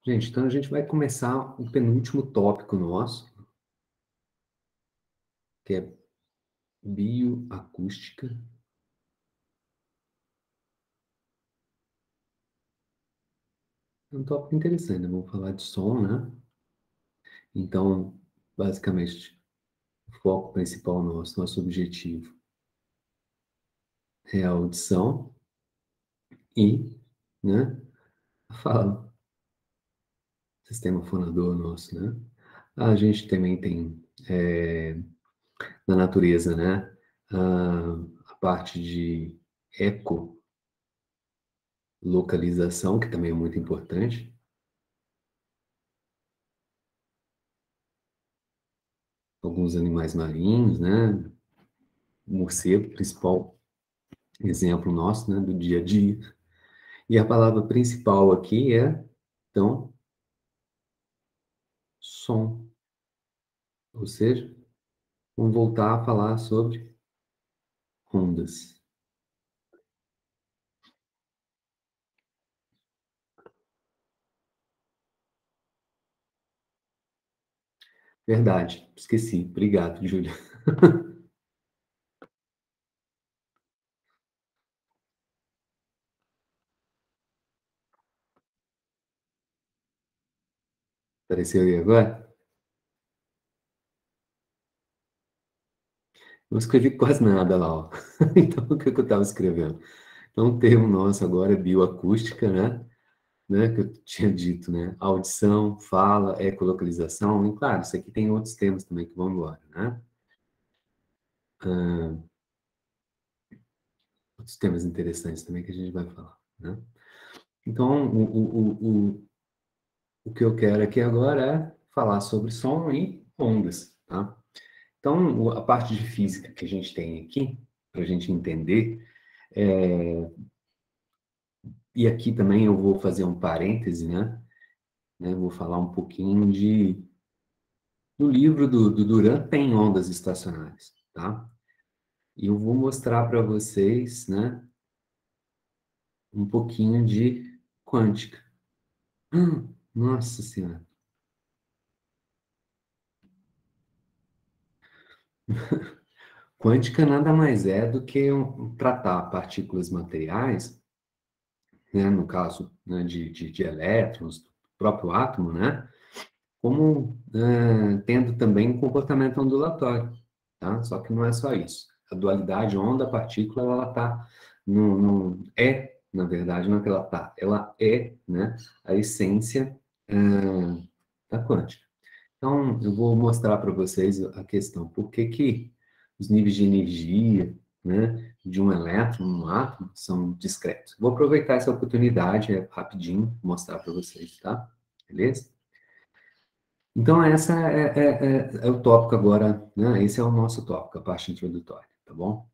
Gente, então a gente vai começar o penúltimo tópico nosso, que é bioacústica. É um tópico interessante, né? Vamos falar de som, né? Então, basicamente, o foco principal nosso objetivo é a audição e, né, a fala, sistema fonador nosso, né? A gente também tem, na natureza, né, a parte de ecolocalização, que também é muito importante. Alguns animais marinhos, né? O morcego, principal exemplo nosso, né, do dia a dia. E a palavra principal aqui é, então, som. Ou seja, vamos voltar a falar sobre ondas. Verdade, esqueci. Obrigado, Júlia. Apareceu aí agora? Não escrevi quase nada lá, ó. Então, o que eu estava escrevendo? Então, o termo nosso agora é bioacústica, né? Que eu tinha dito, né? Audição, fala, ecolocalização. E, claro, isso aqui tem outros termos também que vão embora, né? Outros temas interessantes também que a gente vai falar, né? Então, o que eu quero aqui agora é falar sobre som e ondas, tá? Então, a parte de física que a gente tem aqui, para a gente entender, e aqui também eu vou fazer um parêntese, né? Vou falar um pouquinho do livro do Duran, tem ondas estacionárias, tá? E eu vou mostrar para vocês, né, um pouquinho de quântica. Nossa Senhora! Quântica nada mais é do que tratar partículas materiais, né, no caso, né, de elétrons, do próprio átomo, né, como tendo também um comportamento ondulatório, tá? Só que não é só isso. A dualidade onda-partícula, ela está na verdade, não é que ela é, né, a essência da quântica. Então, eu vou mostrar para vocês a questão. Por que que os níveis de energia, né, de um elétron, um átomo, são discretos? Vou aproveitar essa oportunidade, rapidinho, mostrar para vocês, tá? Beleza? Então, essa é o tópico agora, né? Esse é o nosso tópico, a parte introdutória, tá bom?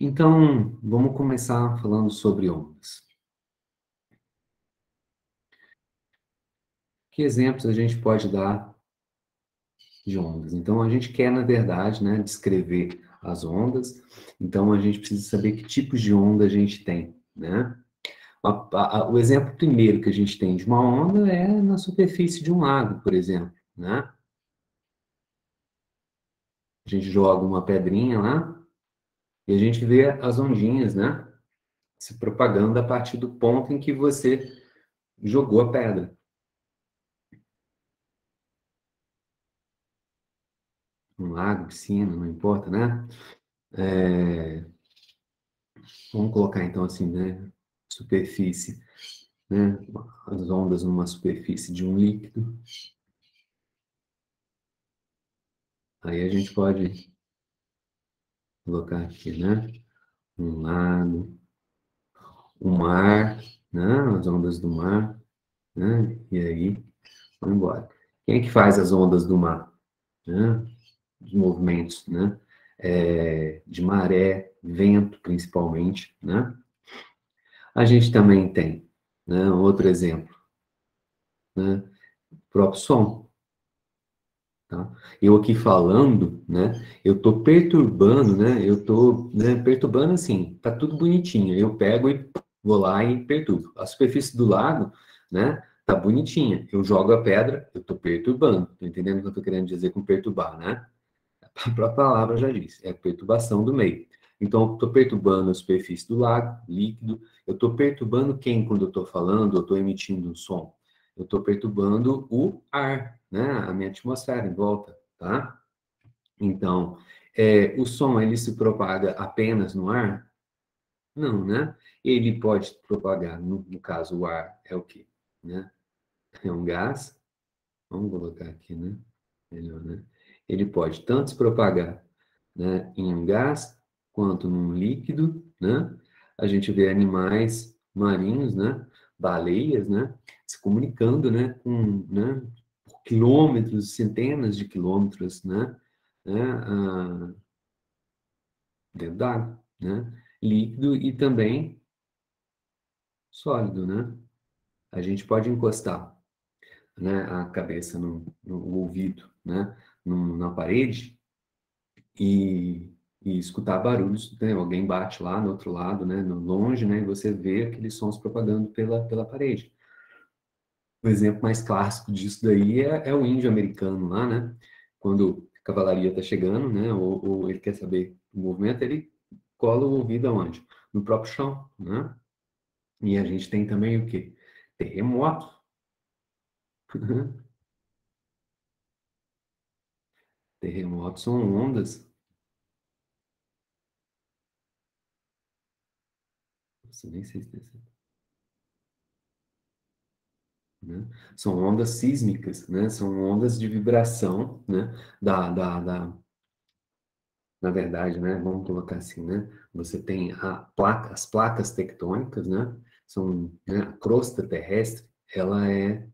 Então, vamos começar falando sobre ondas. Que exemplos a gente pode dar de ondas? Então, a gente quer, na verdade, né, descrever as ondas, então a gente precisa saber que tipos de onda a gente tem, né? O exemplo primeiro que a gente tem de uma onda é na superfície de um lago, por exemplo, né? A gente joga uma pedrinha lá e a gente vê as ondinhas, né, se propagando a partir do ponto em que você jogou a pedra. Um lago, piscina, não importa, né? Vamos colocar então assim, né? Superfície, né? As ondas numa superfície de um líquido. Aí a gente pode colocar aqui, né? Um lago, um mar, né? As ondas do mar, né? E aí, vamos embora. Quem é que faz as ondas do mar? Né? Os movimentos, né? De maré, vento, principalmente, né? A gente também tem, né? Outro exemplo, né? O próprio som, tá? Eu aqui falando, né? Eu estou perturbando, né? Eu estou, né, perturbando assim, tá tudo bonitinho. Eu pego e vou lá e perturbo. A superfície do lago, né? tá bonitinha. Eu jogo a pedra, eu estou perturbando. Tá entendendo o que eu estou querendo dizer com perturbar, né? A própria palavra já diz, é a perturbação do meio. Então, eu estou perturbando a superfície do lago, líquido. Eu estou perturbando quem quando eu estou falando, eu estou emitindo um som? Eu estou perturbando o ar, né? A minha atmosfera em volta, tá? Então, o som, ele se propaga apenas no ar? Não, né? Ele pode propagar, no caso, o ar é o quê? Né? É um gás. Vamos colocar aqui, né? Melhor, né? Ele pode tanto se propagar, né, em um gás quanto num líquido, né? A gente vê animais marinhos, né? Baleias, né? Se comunicando, né? Por quilômetros, centenas de quilômetros, né? Dentro d'água, né? Líquido e também sólido, né? A gente pode encostar, né, a cabeça no ouvido, né? Na parede e escutar barulhos, né? Alguém bate lá no outro lado, né? No longe, né? E você vê aqueles sons propagando pela parede. O exemplo mais clássico disso daí é o índio americano lá, né? Quando a cavalaria está chegando, né? Ou ele quer saber o movimento, ele cola o ouvido aonde? No próprio chão, né? E a gente tem também o quê? Terremoto. Terremotos são ondas. Nossa, nem sei se tem essa, né? São ondas sísmicas, né? São ondas de vibração, né? Na verdade, né? Vamos colocar assim, né? Você tem as placas tectônicas, né? São, né? A crosta terrestre, ela é...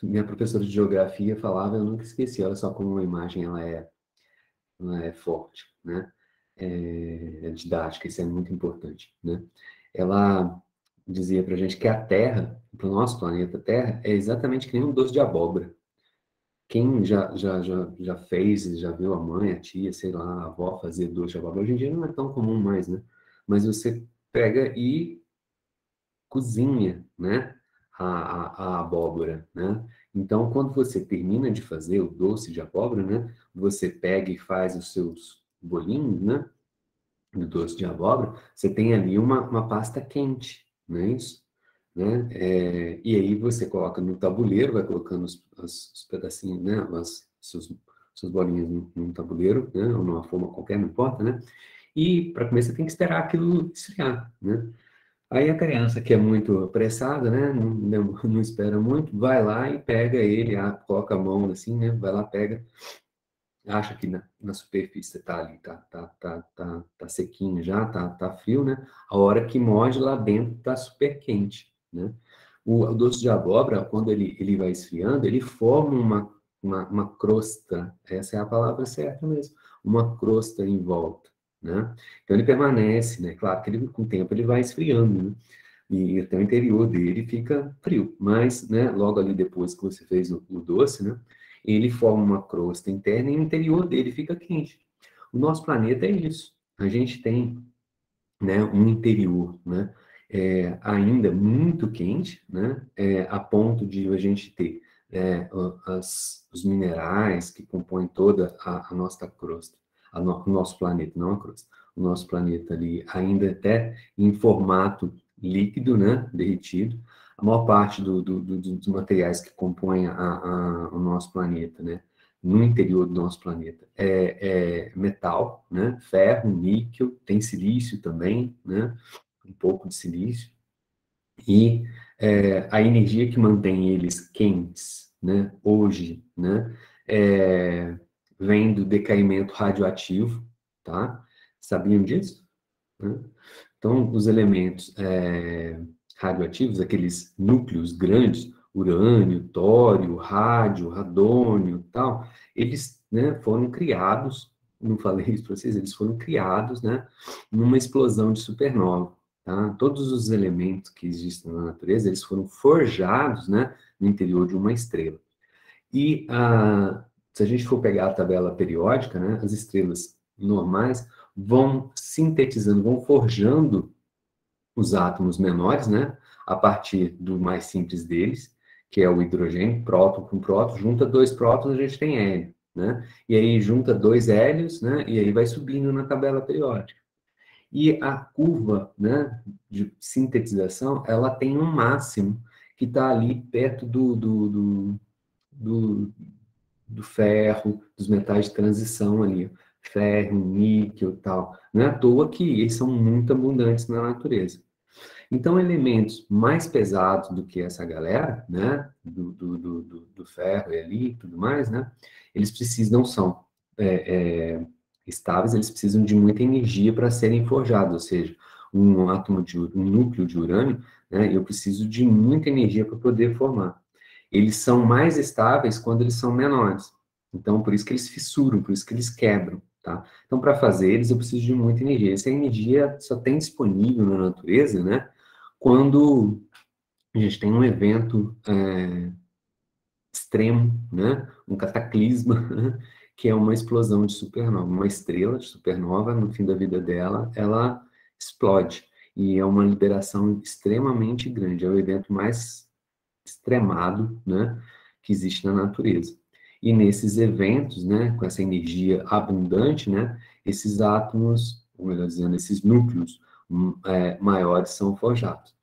Minha professora de geografia falava, eu nunca esqueci, olha só como uma imagem ela é forte, né? É didática, isso é muito importante, né? Ela dizia para a gente que a Terra, para o nosso planeta Terra, é exatamente que nem um doce de abóbora. Quem já fez, já viu a mãe, a tia, sei lá, a avó fazer doce de abóbora, hoje em dia não é tão comum mais, né? Mas você pega e cozinha, né? A abóbora, né? Então, quando você termina de fazer o doce de abóbora, né? Você pega e faz os seus bolinhos, né? Do doce de abóbora, você tem ali uma pasta quente, não é isso? Né? E aí você coloca no tabuleiro, vai colocando os pedacinhos, né? Suas bolinhas num tabuleiro, né? Ou numa forma qualquer, não importa, né? E para comer você tem que esperar aquilo esfriar, né? Aí a criança que é muito apressada, né? Não espera muito, vai lá e pega ele, coloca a mão assim, né? Vai lá, pega, acha que na superfície está ali, tá sequinho já, tá frio, né? A hora que morde lá dentro tá super quente, né? O doce de abóbora, quando ele vai esfriando, ele forma uma crosta, essa é a palavra certa mesmo, uma crosta em volta, né? Então ele permanece, né? Claro que ele, com o tempo ele vai esfriando, né? E até o interior dele fica frio, mas, né, logo ali depois que você fez o doce, né? Ele forma uma crosta interna e o interior dele fica quente. O nosso planeta é isso. A gente tem, né, um interior, né, ainda muito quente, né, a ponto de a gente ter os minerais que compõem toda a nossa crosta, o nosso planeta, não a crosta, o nosso planeta ali ainda até em formato líquido, né, derretido. A maior parte dos materiais que compõem o nosso planeta, né, no interior do nosso planeta é metal, né, ferro, níquel, tem silício também, né, um pouco de silício, e a energia que mantém eles quentes, né, hoje, né, vem do decaimento radioativo, tá? Sabiam disso? Né? Então, os elementos radioativos, aqueles núcleos grandes, urânio, tório, rádio, radônio, tal, eles, né, foram criados, não falei isso para vocês, eles foram criados, né, numa explosão de supernova, tá? Todos os elementos que existem na natureza, eles foram forjados, né, no interior de uma estrela. E se a gente for pegar a tabela periódica, né, as estrelas normais vão sintetizando, vão forjando os átomos menores, né, a partir do mais simples deles, que é o hidrogênio, próton com próton, junta 2 prótons, a gente tem hélio, né? E aí junta 2 hélios, né? E aí vai subindo na tabela periódica. E a curva, né, de sintetização, ela tem um máximo que está ali perto do, do ferro, dos metais de transição ali, ferro, níquel e tal. Não é à toa que eles são muito abundantes na natureza. Então, elementos mais pesados do que essa galera, né, do ferro e ali e tudo mais, né, eles precisam, não são estáveis, eles precisam de muita energia para serem forjados, ou seja, um núcleo de urânio, né, eu preciso de muita energia para poder formar. Eles são mais estáveis quando eles são menores. Então, por isso que eles fissuram, por isso que eles quebram, tá? Então, para fazer eles, eu preciso de muita energia. Essa energia só tem disponível na natureza, né? Quando a gente tem um evento extremo, né? Um cataclisma, né? Que é uma explosão de supernova. Uma estrela de supernova, no fim da vida dela, ela explode. E é uma liberação extremamente grande. É o evento mais extremado, né? Que existe na natureza. E nesses eventos, né? Com essa energia abundante, né? Esses átomos, ou melhor dizendo, esses núcleos maiores são forjados.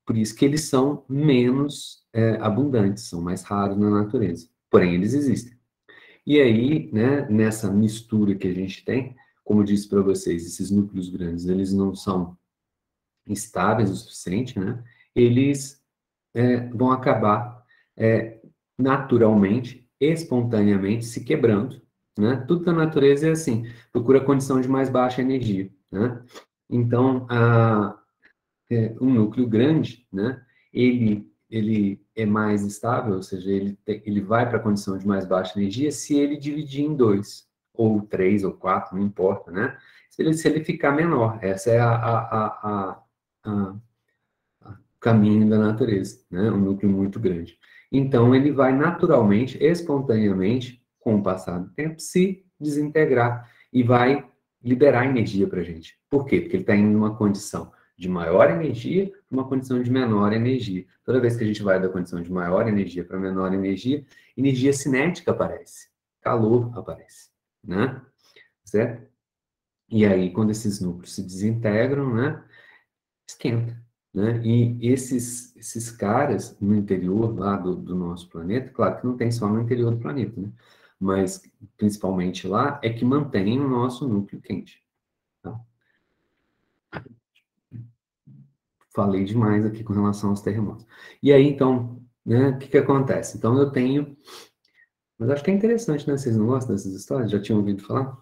Por isso que eles são menos abundantes, são mais raros na natureza. Porém, eles existem. E aí, né, nessa mistura que a gente tem, como eu disse para vocês, esses núcleos grandes, eles não são estáveis o suficiente, né? Eles vão acabar naturalmente, espontaneamente, se quebrando, né? Tudo na natureza é assim, procura condição de mais baixa energia, né? Então, um núcleo grande, né, ele é mais estável, ou seja, ele vai para a condição de mais baixa energia se ele dividir em 2, ou 3, ou 4, não importa, né? Se ele ficar menor, essa é a caminho da natureza, né? Um núcleo muito grande. Então, ele vai naturalmente, espontaneamente, com o passar do tempo, se desintegrar e vai liberar energia para a gente. Por quê? Porque ele está em uma condição de maior energia para uma condição de menor energia. Toda vez que a gente vai da condição de maior energia para menor energia, energia cinética aparece, calor aparece, né? Certo? E aí, quando esses núcleos se desintegram, né, esquenta, né? E esses caras no interior lá do nosso planeta, claro que não tem só no interior do planeta, né? Mas principalmente lá, é que mantém o nosso núcleo quente. Tá? Falei demais aqui com relação aos terremotos. E aí, então, né, o que que acontece? Então, eu tenho... Mas acho que é interessante, né? Vocês não gostam dessas histórias? Já tinham ouvido falar?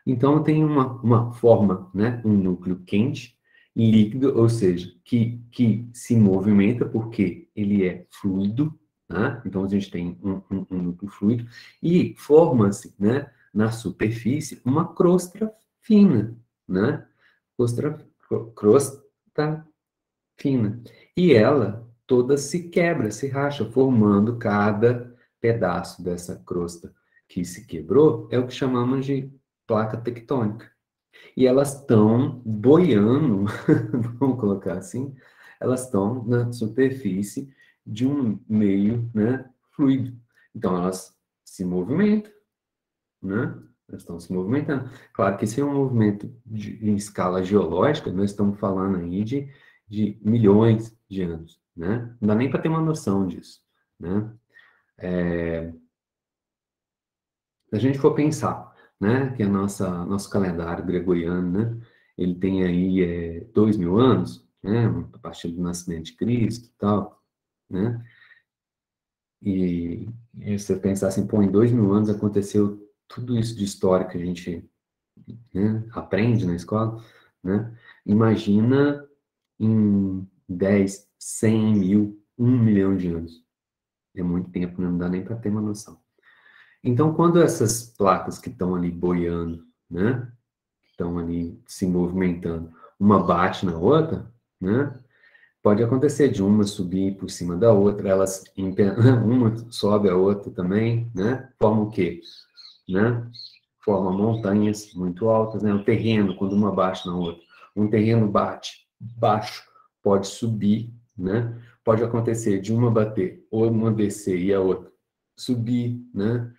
Então, eu tenho uma forma, né? Um núcleo quente, líquido, ou seja, que se movimenta porque ele é fluido, né? Então, a gente tem um núcleo fluido e forma-se, né? Na superfície, uma crosta fina, né? Crosta fina. E ela toda se quebra, se racha, formando cada pedaço dessa crosta que se quebrou, é o que chamamos de placa tectônica. E elas estão boiando, vamos colocar assim, elas estão na superfície de um meio, né, fluido. Então, elas se movimentam, né? Elas estão se movimentando. Claro que esse é um movimento em escala geológica, nós estamos falando aí de milhões de anos, né? Não dá nem para ter uma noção disso, né? Se a gente for pensar, né, que nosso calendário gregoriano, né, ele tem aí 2.000 anos, né, a partir do nascimento de Cristo e tal, né? E você pensar assim, pô, em 2.000 anos aconteceu tudo isso de história que a gente, né, aprende na escola, né? Imagina em 10, 100 mil, 1 milhão de anos. É muito tempo, né? Não dá nem para ter uma noção. Então, quando essas placas que estão ali boiando, né, estão ali se movimentando, uma bate na outra, né, pode acontecer de uma subir por cima da outra, uma sobe a outra também, né, forma o quê? Né? Forma montanhas muito altas, né? O terreno, quando uma bate na outra, um terreno bate baixo, pode subir, né? pode acontecer de uma bater, ou uma descer e a outra subir, né?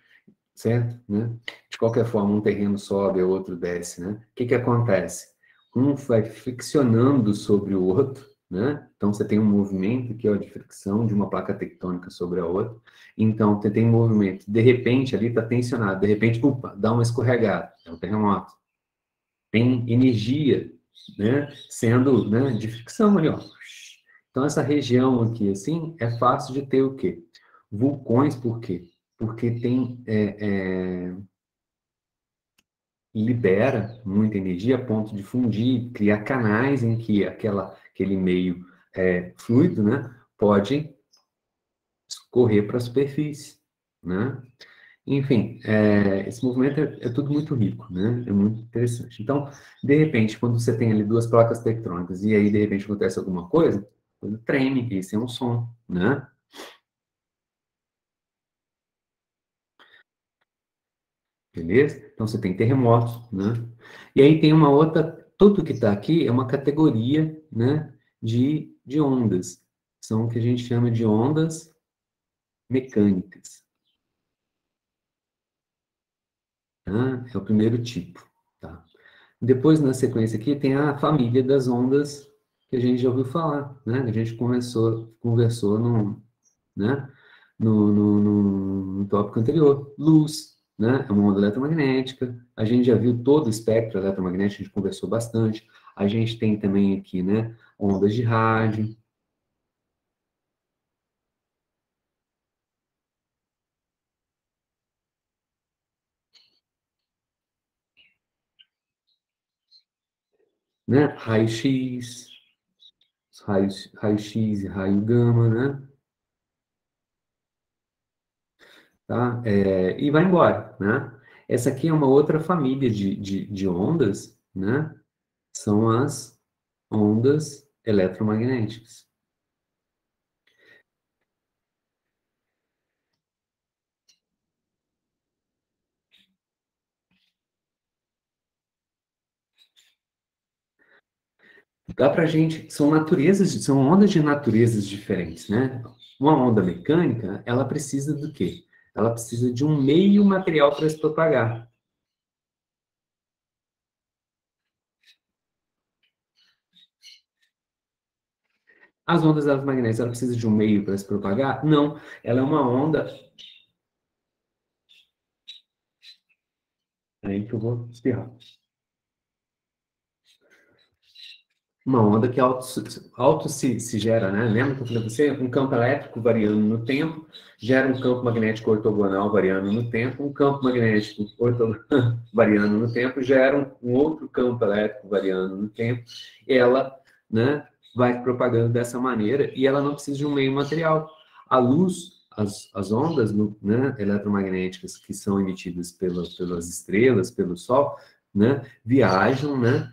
Certo? Né? De qualquer forma, um terreno sobe, o outro desce, né? O que que acontece? Um vai friccionando sobre o outro, né? Então, você tem um movimento que é de fricção de uma placa tectônica sobre a outra. Então, você tem um movimento, de repente, ali está tensionado, de repente, upa, dá uma escorregada, é um terremoto. Tem energia, né? Sendo, né, de fricção ali, ó. Então, essa região aqui, assim, é fácil de ter o quê? Vulcões, por quê? Porque tem libera muita energia a ponto de fundir, criar canais em que aquele meio fluido, né, pode escorrer para a superfície, né? Enfim, esse movimento é tudo muito rico, né? É muito interessante. Então, de repente, quando você tem ali duas placas tectônicas e aí, de repente, acontece alguma coisa, quando treme, esse é um som, né? Beleza? Então, você tem terremotos, né? E aí tem uma outra, tudo que está aqui é uma categoria, né, de ondas. São o que a gente chama de ondas mecânicas, tá? É o primeiro tipo, tá? Depois, na sequência aqui, tem a família das ondas que a gente já ouviu falar, né? A gente conversou né? No tópico anterior. Luz, né? É uma onda eletromagnética. A gente já viu todo o espectro eletromagnético, a gente conversou bastante. A gente tem também aqui, né? Ondas de rádio, né? Raio-X, raio-X e raio gama, né? Tá? E vai embora, né? Essa aqui é uma outra família de ondas, né? São as ondas eletromagnéticas. Dá para gente, são naturezas, são ondas de naturezas diferentes, né? Uma onda mecânica, ela precisa do quê? Ela precisa de um meio material para se propagar. As ondas eletromagnéticas, ela precisa de um meio para se propagar? Não, ela é uma onda. Aí que eu vou espirrar. Uma onda que se gera, né? Lembra que eu falei para você? Um campo elétrico variando no tempo gera um campo magnético ortogonal variando no tempo, um campo magnético variando no tempo gera um outro campo elétrico variando no tempo. Ela, né, vai propagando dessa maneira e ela não precisa de um meio material. A luz, as ondas, né, eletromagnéticas que são emitidas pelas estrelas, pelo Sol, né, viajam, né,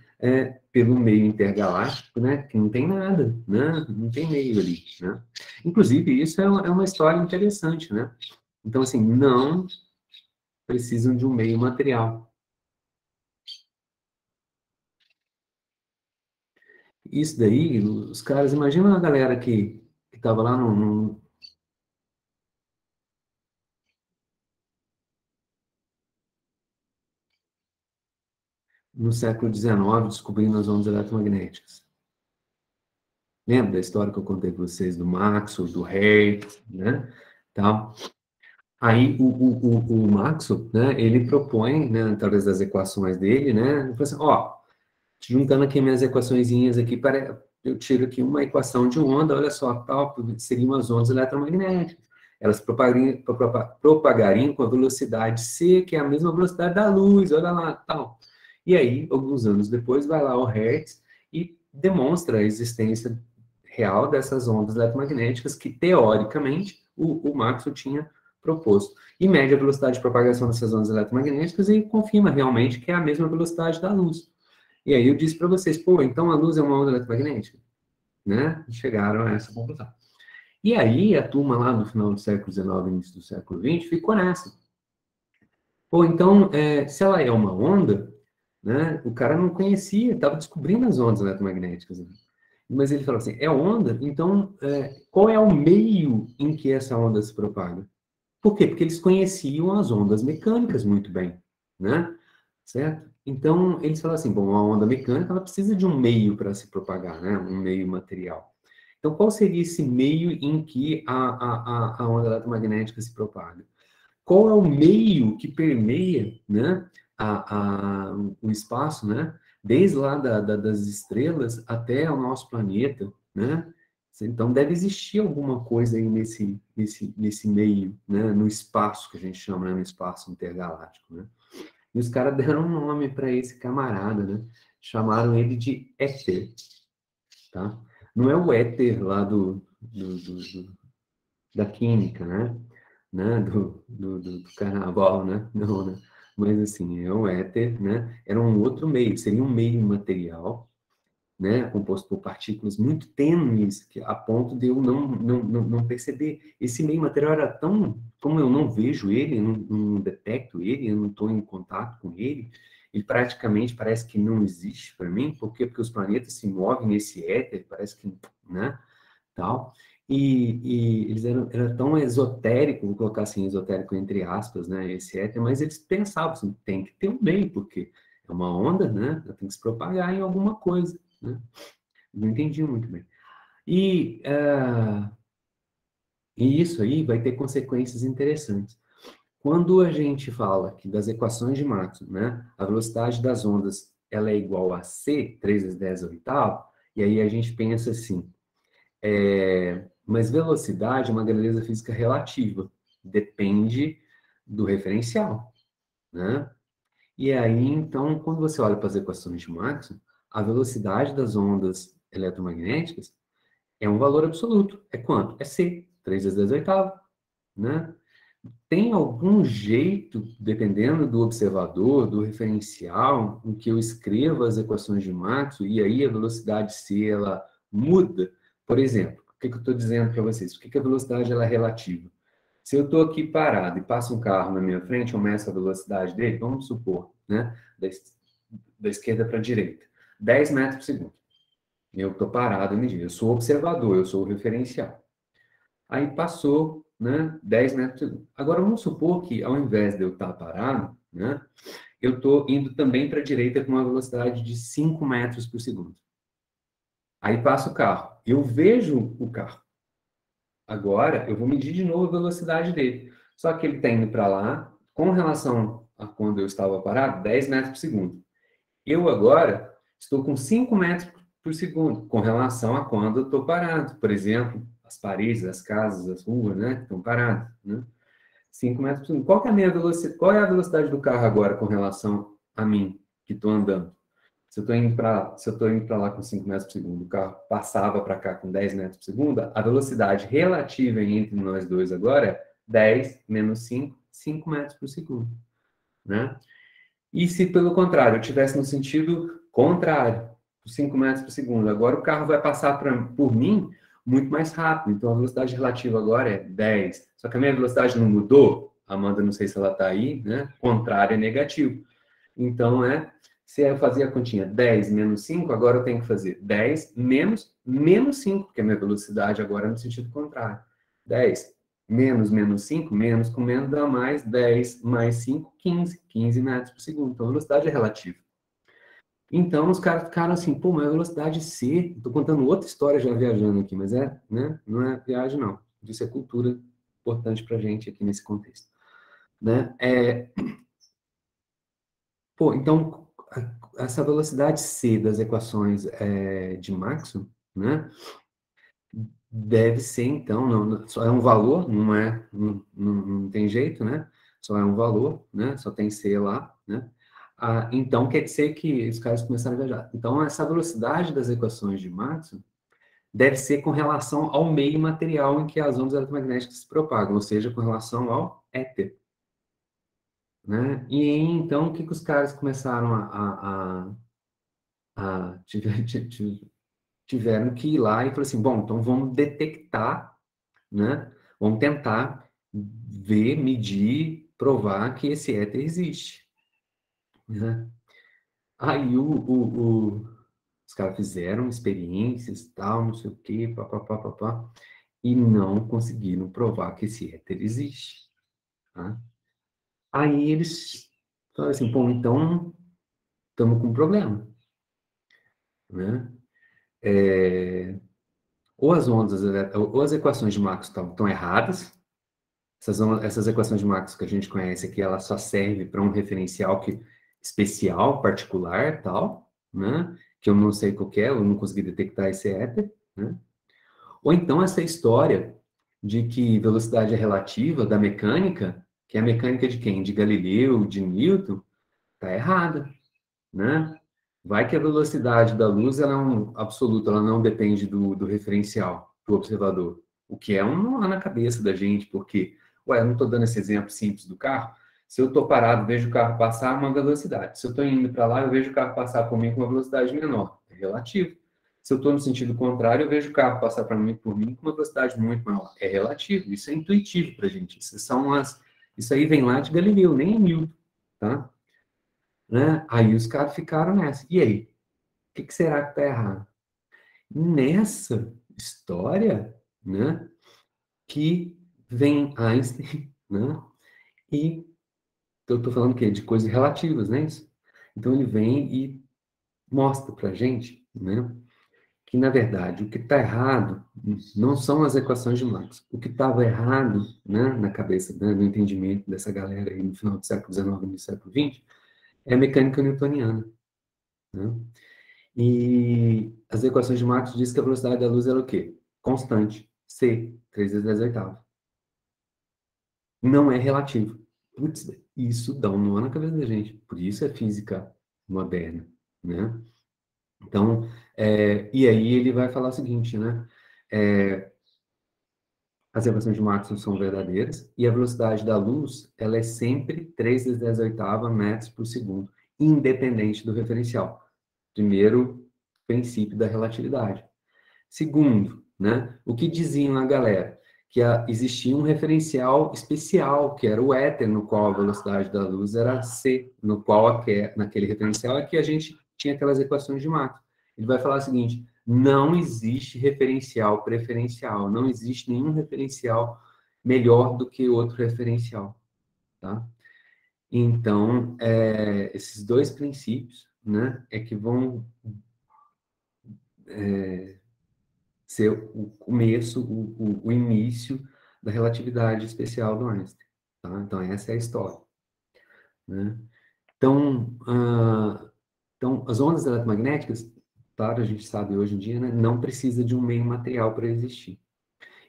pelo meio intergaláctico, né, que não tem nada, né, não tem meio ali, né. Inclusive, isso é uma história interessante, né. Então, assim, não precisam de um meio material. Isso daí, os caras, imagina a galera que estava lá no século XIX descobrindo as ondas eletromagnéticas. Lembra da história que eu contei para vocês do Maxwell, do Hertz, né? Tal. Aí o Maxwell, né, ele propõe, né, através das equações dele, né, ele fala assim, ó, juntando aqui minhas equaçõezinhas aqui, eu tiro aqui uma equação de onda, olha só, tal, seriam as ondas eletromagnéticas. Elas propagariam com a velocidade c, que é a mesma velocidade da luz, olha lá, tal. E aí, alguns anos depois, vai lá o Hertz e demonstra a existência real dessas ondas eletromagnéticas que, teoricamente, o Maxwell tinha proposto. E mede a velocidade de propagação dessas ondas eletromagnéticas e confirma realmente que é a mesma velocidade da luz. E aí eu disse para vocês, pô, então a luz é uma onda eletromagnética? Né? Chegaram a essa conclusão. E aí a turma lá no final do século XIX, início do século XX, ficou nessa. Pô, então, se ela é uma onda, né, o cara não conhecia, estava descobrindo as ondas eletromagnéticas. Né? Mas ele falou assim, é onda? Então, qual é o meio em que essa onda se propaga? Por quê? Porque eles conheciam as ondas mecânicas muito bem, né? Certo? Então, eles falaram assim, bom, a onda mecânica, ela precisa de um meio para se propagar, né? Um meio material. Então, qual seria esse meio em que a onda eletromagnética se propaga? Qual é o meio que permeia, né, o espaço, né, desde lá das estrelas até o nosso planeta, né? Então deve existir alguma coisa aí nesse meio, né, no espaço que a gente chama, né, no espaço intergaláctico, né? E os caras deram um nome para esse camarada, né? Chamaram ele de éter, tá? Não é o éter lá da química, né? Do carnaval, né? Não, né? Mas assim, é o éter, né? Era um outro meio, seria um meio material, né? Composto por partículas muito tênues, que, a ponto de eu não perceber. Esse meio material era tão, como eu não vejo ele, eu não detecto ele, eu não estou em contato com ele praticamente parece que não existe para mim, por quê? Porque os planetas se movem nesse éter, parece que, né? Tal. E eles eram tão esotérico, vou colocar assim, esotérico entre aspas, né, esse éter, mas eles pensavam assim, tem que ter um meio, porque é uma onda, né, ela tem que se propagar em alguma coisa, né? Não entendi muito bem. E, e isso aí vai ter consequências interessantes. Quando a gente fala que das equações de Maxwell, né, a velocidade das ondas ela é igual a c, 3 vezes 10 ao oitavo, e aí a gente pensa assim, mas velocidade é uma grandeza física relativa, depende do referencial, né? E aí, então, quando você olha para as equações de Maxwell, a velocidade das ondas eletromagnéticas é um valor absoluto. É quanto? É c, 3 vezes 10 oitavo, né? Tem algum jeito, dependendo do observador, do referencial, em que eu escreva as equações de Maxwell e aí a velocidade c ela muda? Por exemplo, o que eu estou dizendo para vocês? Por que a velocidade ela é relativa? Se eu estou aqui parado e passa um carro na minha frente, eu meço a velocidade dele, vamos supor, né? Da esquerda para a direita, 10 metros por segundo. Eu estou parado e medi. Eu sou o observador, eu sou o referencial. Aí passou, né, 10 metros por segundo. Agora, vamos supor que, ao invés de eu estar parado, né, eu estou indo também para a direita com uma velocidade de 5 metros por segundo. Aí passa o carro. Eu vejo o carro. Agora, eu vou medir de novo a velocidade dele. Só que ele está indo para lá, com relação a quando eu estava parado, 10 metros por segundo. Eu agora estou com 5 metros por segundo, com relação a quando eu estou parado. Por exemplo, as paredes, as casas, as ruas, né, estão paradas, né? 5 metros por segundo. Qual que é a minha velocidade? Qual é a velocidade do carro agora com relação a mim, que estou andando? Se eu estou indo para lá com 5 metros por segundo, o carro passava para cá com 10 metros por segundo, a velocidade relativa entre nós dois agora é 10 menos 5, 5 metros por segundo, né? E se, pelo contrário, eu estivesse no sentido contrário, 5 metros por segundo, agora o carro vai passar por mim muito mais rápido. Então, a velocidade relativa agora é 10. Só que a minha velocidade não mudou. Amanda, não sei se ela está aí, né? Contrário é negativo. Então, se eu fazia a continha 10 menos 5, agora eu tenho que fazer 10 menos 5, porque a minha velocidade agora é no sentido contrário. 10 menos 5, menos com menos dá mais, 10 mais 5, 15. 15 metros por segundo. Então, a velocidade é relativa. Então, os caras ficaram assim, pô, mas a velocidade C, estou contando outra história já viajando aqui, mas né? Não é viagem, não. Isso é cultura importante para a gente aqui nesse contexto, né? Pô, então, essa velocidade C das equações de Maxwell, né? Deve ser, então, só é um valor, não tem jeito, né? Só é um valor, né? Só tem C lá, né? Então, quer dizer que os caras começaram a viajar. Então, essa velocidade das equações de Maxwell deve ser com relação ao meio material em que as ondas eletromagnéticas se propagam, ou seja, com relação ao éter, né? E aí, então, o que os caras começaram tiveram que ir lá e falar assim, bom, então vamos detectar, né? Vamos tentar ver, medir, provar que esse éter existe, né? Aí os caras fizeram experiências, tal, não sei o quê, papapá, e não conseguiram provar que esse éter existe. Tá? Aí eles falaram assim, pô, então estamos com um problema, né? Ou as ondas, ou as equações de Maxwell estão erradas, essas equações de Maxwell que a gente conhece aqui, ela só serve para um referencial especial, particular, tal, né? Que eu não sei qual que é, eu não consegui detectar esse éter, né? Ou então essa história de que velocidade é relativa da mecânica, que é a mecânica de quem? De Galileu, de Newton, tá errada, né? Vai que a velocidade da luz ela é um absoluto, ela não depende do referencial, do observador. O que é um nó na cabeça da gente, porque, ué, eu não estou dando esse exemplo simples do carro. Se eu estou parado, vejo o carro passar a uma velocidade. Se eu estou indo para lá, eu vejo o carro passar por mim com uma velocidade menor. É relativo. Se eu estou no sentido contrário, eu vejo o carro passar por mim com uma velocidade muito maior. É relativo. Isso é intuitivo para a gente. Isso aí vem lá de Galileu, nem é Newton, tá? Né? Aí os caras ficaram nessa. E aí? O que será que está errado? Nessa história, né, que vem Einstein, né, e eu estou falando o quê? De coisas relativas, né? Isso? Então ele vem e mostra para a gente, né, que na verdade o que está errado não são as equações de Maxwell. O que estava errado, né, na cabeça, né, no entendimento dessa galera aí no final do século XIX e no século XX, é a mecânica newtoniana, né? E as equações de Maxwell dizem que a velocidade da luz era o quê? Constante. C, 3 vezes 10 oitavos. Não é relativo. Putz, isso dá um nó na cabeça da gente. Por isso é física moderna, né? Então, e aí ele vai falar o seguinte, né? É, as equações de Maxwell são verdadeiras e a velocidade da luz, ela é sempre 3 vezes 10 oitava metros por segundo, independente do referencial. Primeiro princípio da relatividade. Segundo, né, o que diziam a galera? Que existia um referencial especial, que era o éter, no qual a velocidade da luz era c, no qual naquele referencial é que a gente tinha aquelas equações de Maxwell. Ele vai falar o seguinte: não existe referencial preferencial, não existe nenhum referencial melhor do que outro referencial, tá? Então, esses dois princípios, né, é que vão ser o começo, o início da relatividade especial do Einstein. Tá? Então, essa é a história. Né? Então, então, as ondas eletromagnéticas, claro, a gente sabe hoje em dia, né, não precisa de um meio material para existir.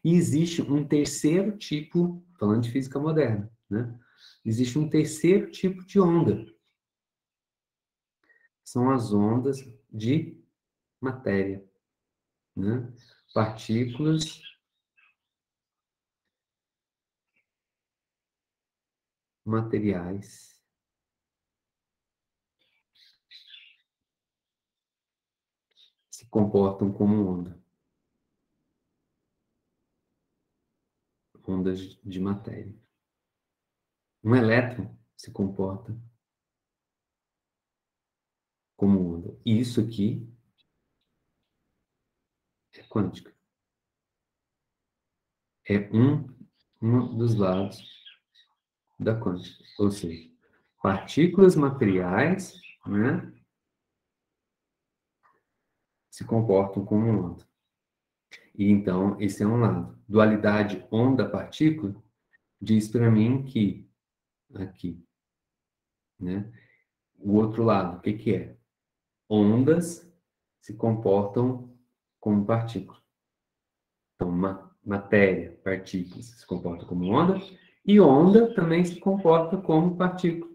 E existe um terceiro tipo, falando de física moderna, né? Existe um terceiro tipo de onda. São as ondas de matéria, né? Partículas materiais se comportam como onda, ondas de matéria. Um elétron se comporta como onda. E isso aqui é quântica. É um dos lados da quântica. Ou seja, partículas materiais, né, se comportam como onda. E então, esse é um lado. Dualidade onda-partícula diz para mim que aqui, né, o outro lado, o que que é? Ondas se comportam como partículas. Então, matéria, partículas, se comportam como onda, e onda também se comporta como partícula,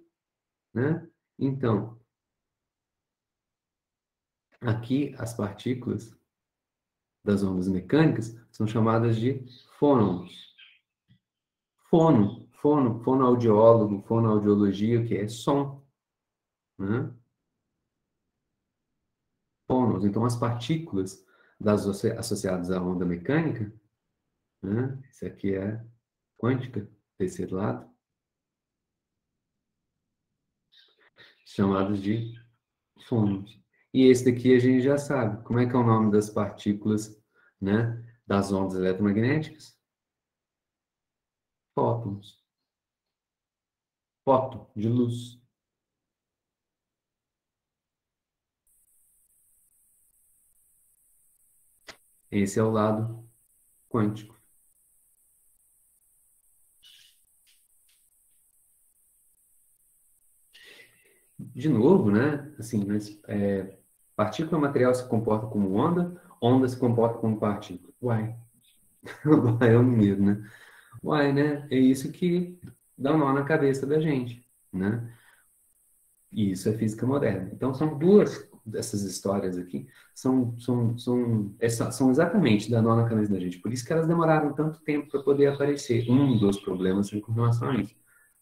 né? Então, aqui as partículas das ondas mecânicas são chamadas de fônons. Fonoaudiólogo, fonoaudiologia, que é som, né? Fônons. Então, as partículas associadas à onda mecânica, né? Isso aqui é quântica, desse lado, chamados de fônons. E esse daqui a gente já sabe. Como é que é o nome das partículas, né? Das ondas eletromagnéticas? Fótons. Fóton, de luz. Esse é o lado quântico. De novo, né? Assim, mas, partícula material se comporta como onda, onda se comporta como partícula. Uai, uai é o mesmo, né? Uai, né? É isso que dá um nó na cabeça da gente, né? E isso é física moderna. Então, são duas dessas histórias aqui, são exatamente da nó na cabeça da gente. Por isso que elas demoraram tanto tempo para poder aparecer. Um dos problemas é com relação a isso,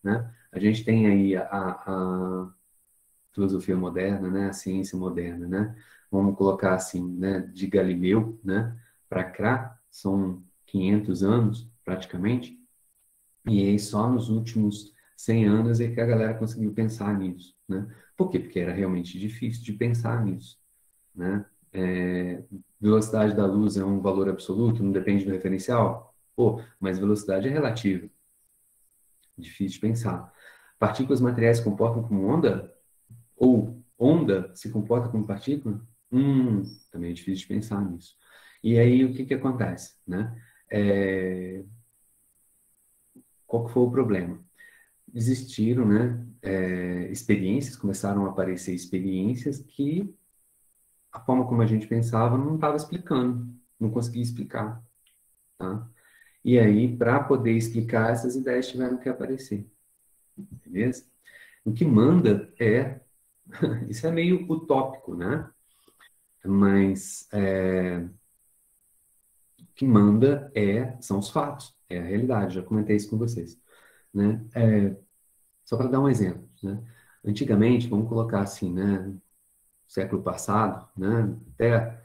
né? A gente tem aí a filosofia moderna, né? A ciência moderna, né? Vamos colocar assim, né? De Galileu, né? Para cá, são 500 anos, praticamente, e aí só nos últimos 100 anos é que a galera conseguiu pensar nisso, né? Por quê? Porque era realmente difícil de pensar nisso, né? Velocidade da luz é um valor absoluto, não depende do referencial? Pô, mas velocidade é relativa, difícil de pensar. Partículas materiais se comportam como onda? Ou onda se comporta como partícula? Também é difícil de pensar nisso. E aí, o que que acontece, né? É, qual que foi o problema? Existiram, né, experiências, começaram a aparecer experiências que a forma como a gente pensava não estava explicando, não conseguia explicar, tá? E aí, para poder explicar, essas ideias tiveram que aparecer, beleza? O que manda é, isso é meio utópico, né? Mas o que manda são os fatos, é a realidade, já comentei isso com vocês, né? Só para dar um exemplo, né? Antigamente, vamos colocar assim, né? Século passado, né? Até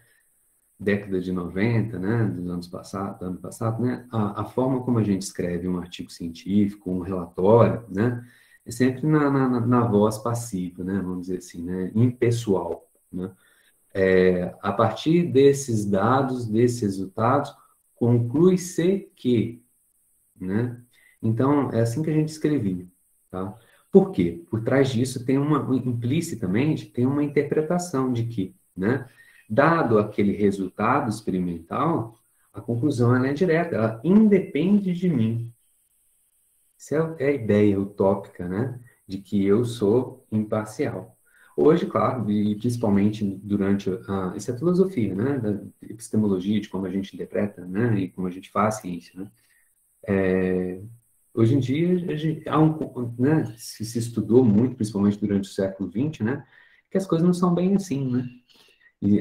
década de 90, né? Dos anos passados, do ano passado, né? A forma como a gente escreve um artigo científico, um relatório, né? É sempre na voz passiva, né? Vamos dizer assim, né? Impessoal, né? A partir desses dados, desses resultados, conclui-se que, né? Então, é assim que a gente escrevia, tá? Por quê? Por trás disso tem implicitamente, tem uma interpretação de que, né? Dado aquele resultado experimental, a conclusão ela é direta, ela independe de mim. Essa é a ideia utópica, né? De que eu sou imparcial. Hoje, claro, e principalmente durante essa é a filosofia, né? Da epistemologia, de como a gente interpreta, né? E como a gente faz ciência, né? Hoje em dia, há né, se estudou muito, principalmente durante o século XX, né, que as coisas não são bem assim, né? E,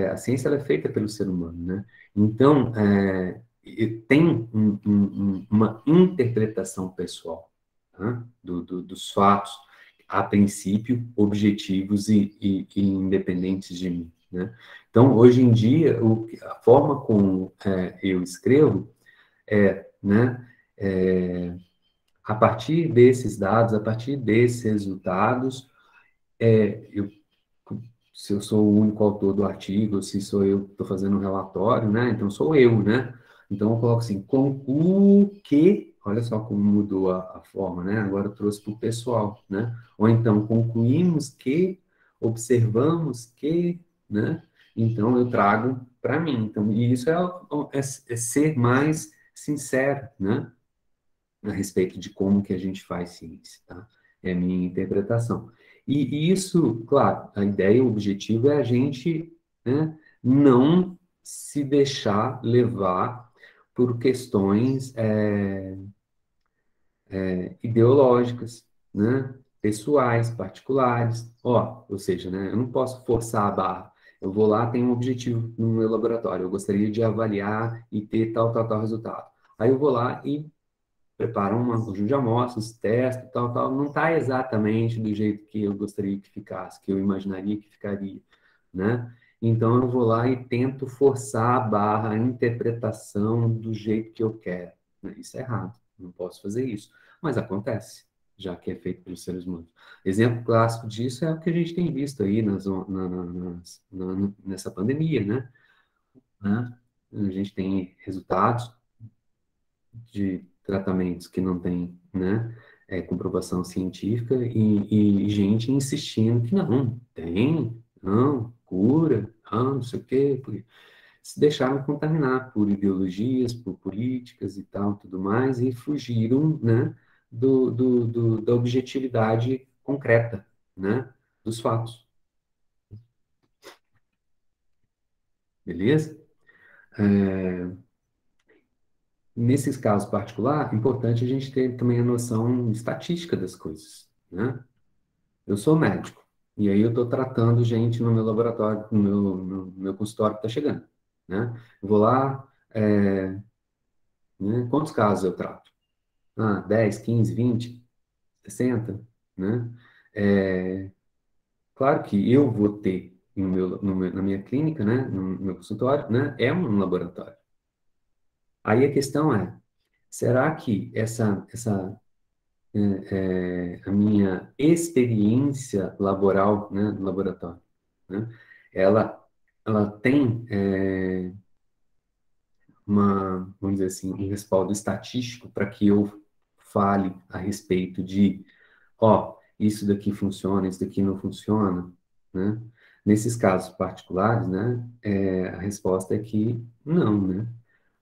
a ciência ela é feita pelo ser humano, né? Então, e tem uma interpretação pessoal, tá? Dos fatos, a princípio, objetivos e independentes de mim, né? Então, hoje em dia, a forma como eu escrevo né, é, a partir desses dados, a partir desses resultados, eu, se eu sou o único autor do artigo, se sou eu que estou fazendo um relatório, né? Então sou eu, né? Então eu coloco assim, concluo que, olha só como mudou a forma, né? Agora eu trouxe para o pessoal, né? Ou então concluímos que, observamos que, né? Então eu trago para mim. Então, e isso é ser mais sincero, né? A respeito de como que a gente faz ciência, tá? É a minha interpretação. E isso, claro, a ideia, o objetivo é a gente, né, não se deixar levar por questões ideológicas, né, pessoais, particulares. Ó, ou seja, né, eu não posso forçar a barra. Eu vou lá, tenho um objetivo no meu laboratório. Eu gostaria de avaliar e ter tal, tal, tal resultado. Aí eu vou lá e preparo um conjunto de amostras, testo, tal, tal, não está exatamente do jeito que eu gostaria que ficasse, que eu imaginaria que ficaria, né? Então eu vou lá e tento forçar a barra, a interpretação do jeito que eu quero. Né? Isso é errado, não posso fazer isso, mas acontece, já que é feito pelos seres humanos. Exemplo clássico disso é o que a gente tem visto aí nessa pandemia, né? A gente tem resultados de tratamentos que não têm, né, comprovação científica e gente insistindo que não, tem, não, cura, não sei o quê, porque se deixaram contaminar por ideologias, por políticas e tal, tudo mais, e fugiram, né, da objetividade concreta, né, dos fatos, beleza? Nesses casos particulares, é importante a gente ter também a noção estatística das coisas, né? Eu sou médico, e aí eu estou tratando gente no meu laboratório, no meu consultório que está chegando, né? Eu vou lá, né? Quantos casos eu trato? 10, 15, 20, 60, né? É, claro que eu vou ter na minha clínica, né? No meu consultório, né? É um laboratório. Aí a questão é, será que a minha experiência laboral, né, no laboratório, né, ela, ela tem vamos dizer assim, um respaldo estatístico para que eu fale a respeito de, ó, isso daqui funciona, isso daqui não funciona, né? Nesses casos particulares, né, a resposta é que não, né?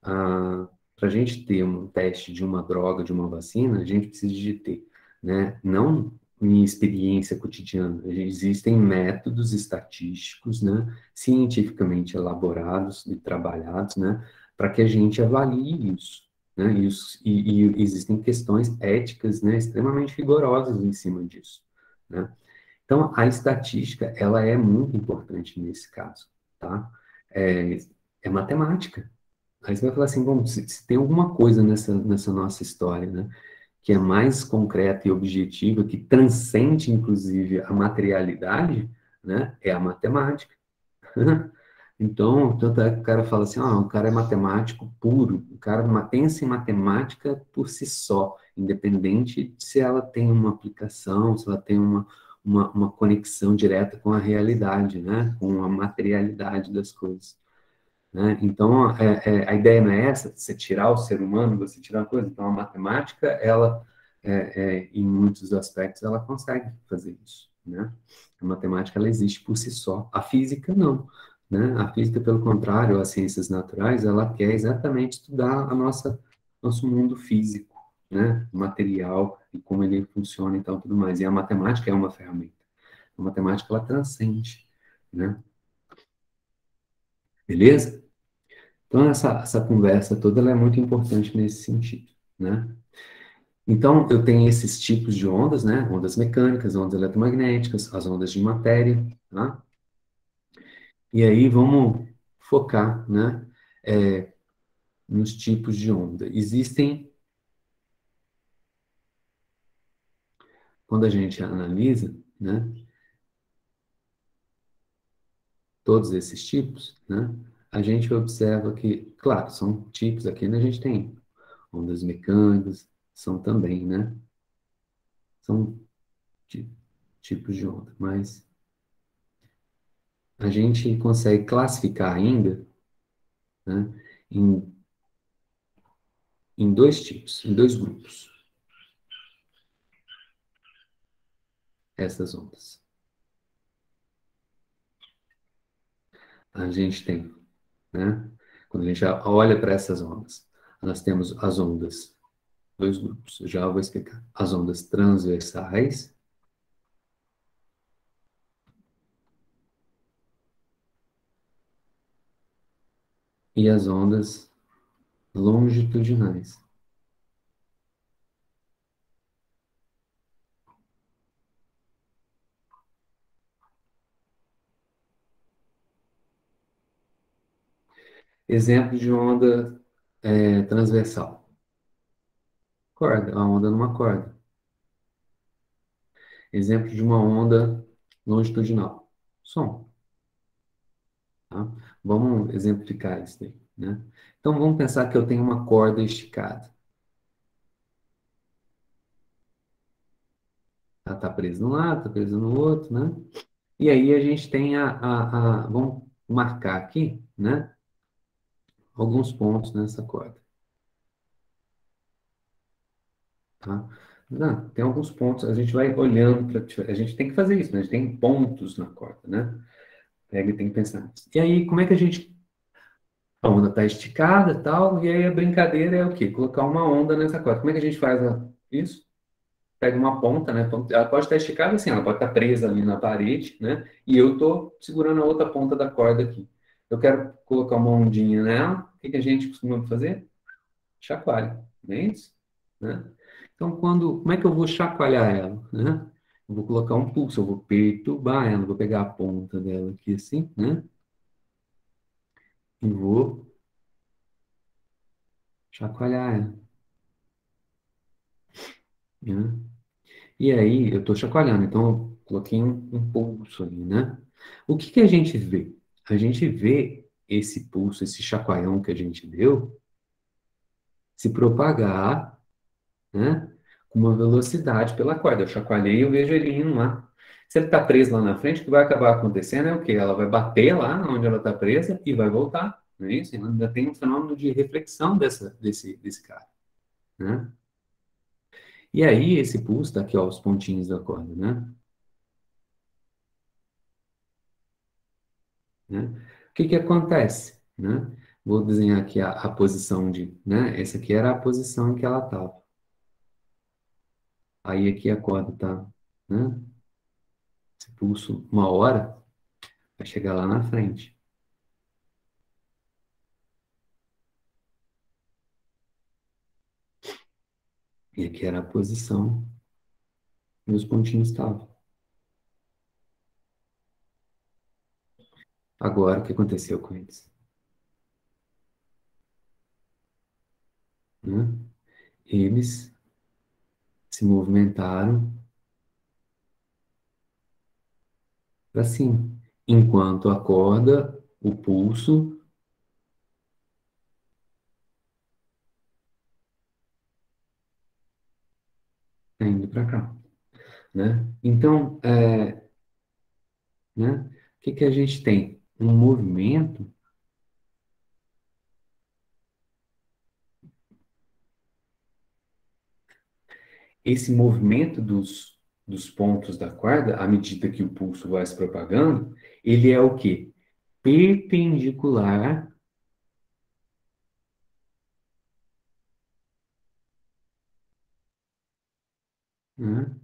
Para a gente ter um teste de uma droga, de uma vacina, a gente precisa de ter, né, não em experiência cotidiana, existem métodos estatísticos, né, cientificamente elaborados e trabalhados, né, para que a gente avalie isso, né, e existem questões éticas, né, extremamente rigorosas em cima disso, né. Então, a estatística, ela é muito importante nesse caso, tá? É, é matemática. Aí você vai falar assim, bom, se tem alguma coisa nessa nossa história, né, que é mais concreta e objetiva, que transcende, inclusive, a materialidade, né, é a matemática. Então, tanto é que o cara fala assim, o cara é matemático puro, o cara pensa em matemática por si só, independente de se ela tem uma aplicação, se ela tem uma conexão direta com a realidade, né, com a materialidade das coisas. Né? Então, a ideia não é essa, você tirar o ser humano, você tirar a coisa. Então, a matemática, ela, em muitos aspectos, ela consegue fazer isso, né? A matemática, ela existe por si só. A física, não, né? A física, pelo contrário, as ciências naturais, ela quer exatamente estudar nosso mundo físico, né? Material, e como ele funciona e tal, tudo mais. E a matemática é uma ferramenta. A matemática, ela transcende, né? Beleza? Então, essa conversa toda ela é muito importante nesse sentido, né? Então, eu tenho esses tipos de ondas, né? Ondas mecânicas, ondas eletromagnéticas, as ondas de matéria, tá? E aí vamos focar, né? Nos tipos de onda. Existem, quando a gente analisa, né? Todos esses tipos, né? A gente observa que, claro, são tipos aqui, né? A gente tem ondas mecânicas, são também, né? São ti- tipos de onda, mas a gente consegue classificar ainda, né, em, em dois tipos, em dois grupos, essas ondas. A gente tem, né, quando a gente olha para essas ondas, nós temos as ondas, dois grupos, eu já vou explicar. As ondas transversais e as ondas longitudinais. Exemplo de onda transversal. Corda, a onda numa corda. Exemplo de uma onda longitudinal. Som. Tá? Vamos exemplificar isso daí, né? Então, vamos pensar que eu tenho uma corda esticada. Ela está presa de um lado, está presa no outro, né? E aí a gente tem vamos marcar aqui, né? Alguns pontos nessa corda, tá? Não, tem alguns pontos, a gente vai olhando para. A gente tem que fazer isso, né? A gente tem pontos na corda, né? Pega e tem que pensar nisso. E aí, como é que a gente. A onda está esticada e tal, e aí a brincadeira é o quê? Colocar uma onda nessa corda. Como é que a gente faz isso? Pega uma ponta, né? Ela pode estar esticada assim, ela pode estar presa ali na parede, né? E eu estou segurando a outra ponta da corda aqui. Eu quero colocar uma ondinha nela, o que que a gente costuma fazer? Chacoalha, não é isso? Né? Então, como é que eu vou chacoalhar ela, né? Eu vou colocar um pulso, eu vou perturbar ela, vou pegar a ponta dela aqui assim, né? E vou chacoalhar ela, né? E aí, eu estou chacoalhando, então eu coloquei um pulso ali, né? O que que a gente vê? A gente vê esse pulso, esse chacoalhão que a gente deu, se propagar, né? Com uma velocidade pela corda. Eu chacoalhei e eu vejo ele indo lá. Se ele está preso lá na frente, o que vai acabar acontecendo é o quê? Ela vai bater lá onde ela está presa e vai voltar, não é isso? Ela ainda tem um fenômeno de reflexão desse cara, né? E aí, esse pulso, tá aqui, ó, os pontinhos da corda, né? Né? O que que acontece, né? Vou desenhar aqui a posição né? Essa aqui era a posição em que ela estava. Aí aqui a corda tá, né? Esse pulso, uma hora, vai chegar lá na frente. E aqui era a posição e os pontinhos estavam. Agora, o que aconteceu com eles? Né? Eles se movimentaram para cima, enquanto a corda, o pulso, está indo para cá, né? Então, né? O que que a gente tem? Um movimento. Esse movimento dos pontos da corda, à medida que o pulso vai se propagando, ele é o quê? Perpendicular, né,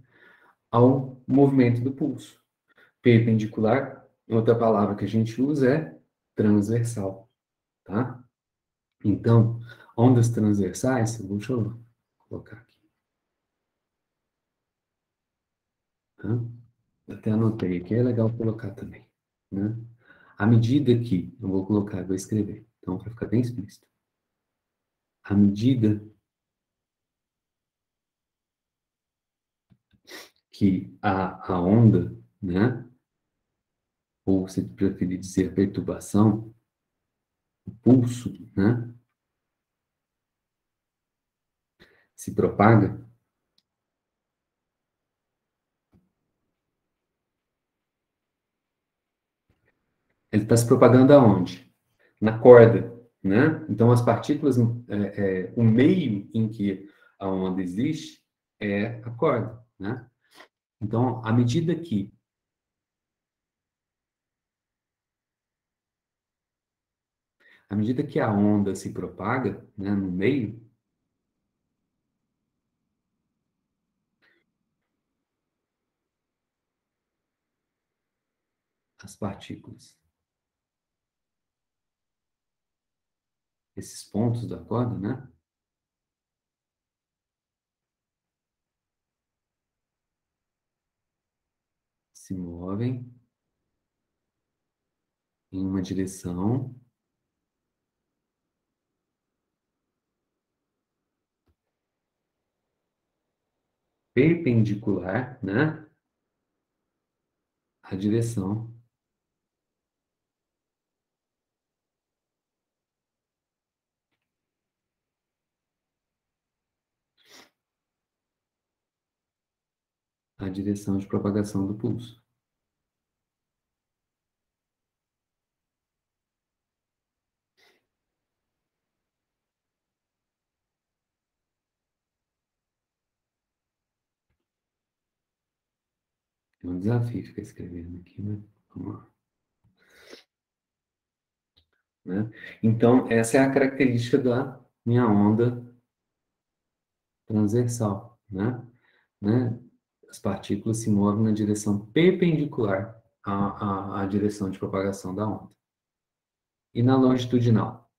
ao movimento do pulso. Perpendicular, outra palavra que a gente usa é transversal, tá? Então, ondas transversais, deixa eu colocar aqui, tá? Até anotei aqui, é legal colocar também, né? À medida que, eu vou colocar, vou escrever, então, para ficar bem explícito. À medida que a onda, né, ou se preferir dizer perturbação, o pulso, né, se propaga, ele está se propagando aonde? Na corda, né? Então, as partículas, o meio em que a onda existe é a corda, né? Então, à medida que a onda se propaga, né, no meio, as partículas, esses pontos da corda, né, se movem em uma direção perpendicular, né, à direção a direção de propagação do pulso. É um desafio ficar escrevendo aqui, né? Vamos lá. Né? Então, essa é a característica da minha onda transversal, né? As partículas se movem na direção perpendicular à direção de propagação da onda. E na longitudinal?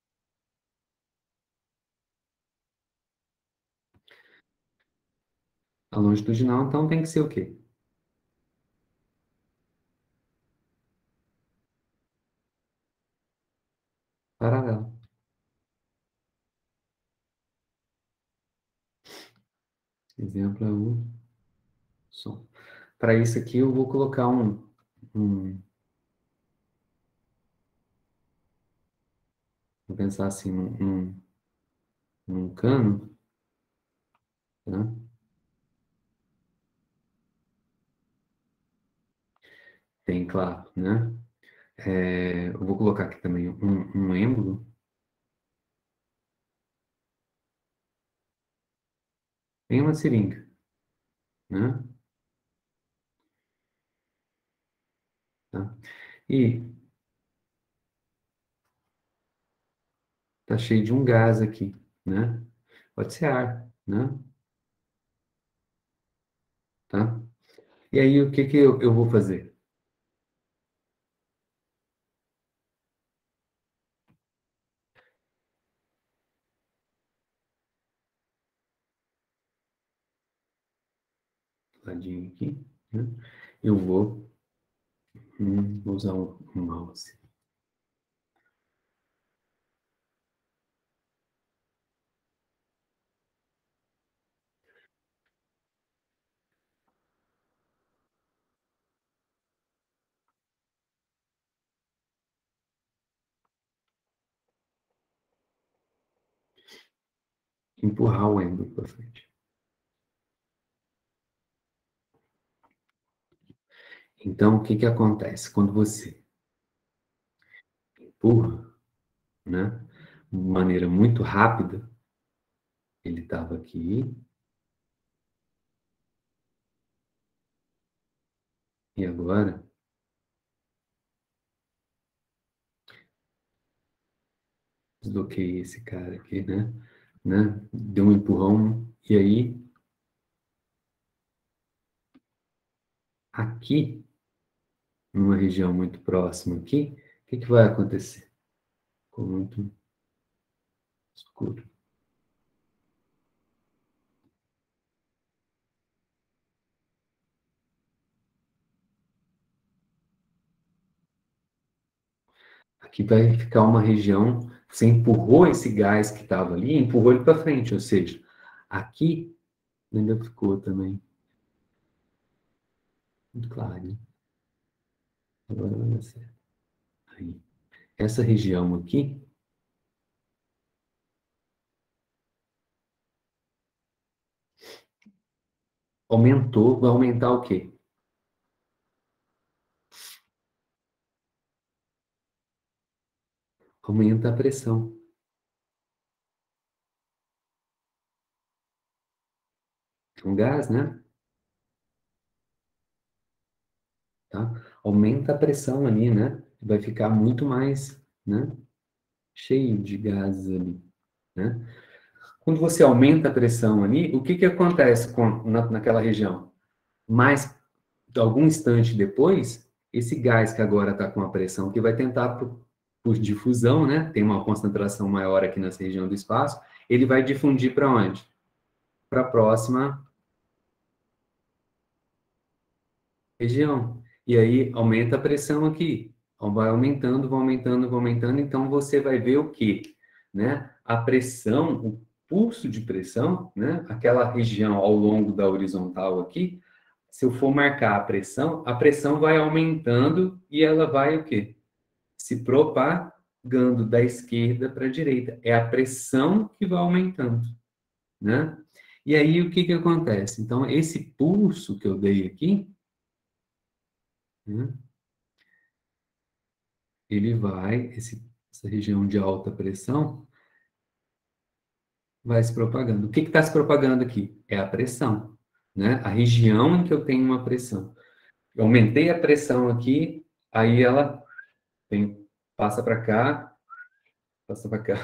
A longitudinal, então, tem que ser o quê? Paralela. Exemplo é o som. Para isso aqui, eu vou colocar vou pensar assim, num cano, né? Tem, claro, né? Eu vou colocar aqui também um êmbolo. Tem uma seringa, né? Tá? E tá cheio de um gás aqui, né? Pode ser ar, né? Tá? E aí, o que que eu vou fazer? Ladinho aqui, né? Eu vou usar um mouse. Empurrar o êmbolo para frente. Então, o que que acontece? Quando você empurra, né? De maneira muito rápida, ele estava aqui, e agora desloquei esse cara aqui, né? Deu um empurrão, e aí, aqui, numa região muito próxima aqui, o que que vai acontecer? Ficou muito escuro. Aqui vai ficar uma região, você empurrou esse gás que estava ali, empurrou ele para frente, ou seja, aqui ainda ficou também muito claro, né? Agora vai dar certo. Aí. Essa região aqui aumentou, vai aumentar o quê? Aumenta a pressão. Um gás, né? Tá? Aumenta a pressão ali, né? Vai ficar muito mais, né? Cheio de gases ali, né? Quando você aumenta a pressão ali, o que que acontece naquela região? Mais, algum instante depois, esse gás que agora está com a pressão, que vai tentar por difusão, né? Tem uma concentração maior aqui nessa região do espaço, ele vai difundir para onde? Para a próxima região. E aí aumenta a pressão aqui. Então, vai aumentando, vai aumentando, vai aumentando. Então você vai ver o quê? Né? A pressão, o pulso de pressão, né? Aquela região ao longo da horizontal aqui, se eu for marcar a pressão vai aumentando e ela vai o quê? Se propagando da esquerda para a direita. É a pressão que vai aumentando, né? E aí, o que que acontece? Então, esse pulso que eu dei aqui, né, ele vai, essa região de alta pressão, vai se propagando. O que está se propagando aqui? É a pressão, né? A região em que eu tenho uma pressão. Eu aumentei a pressão aqui, aí ela passa para cá, passa para cá.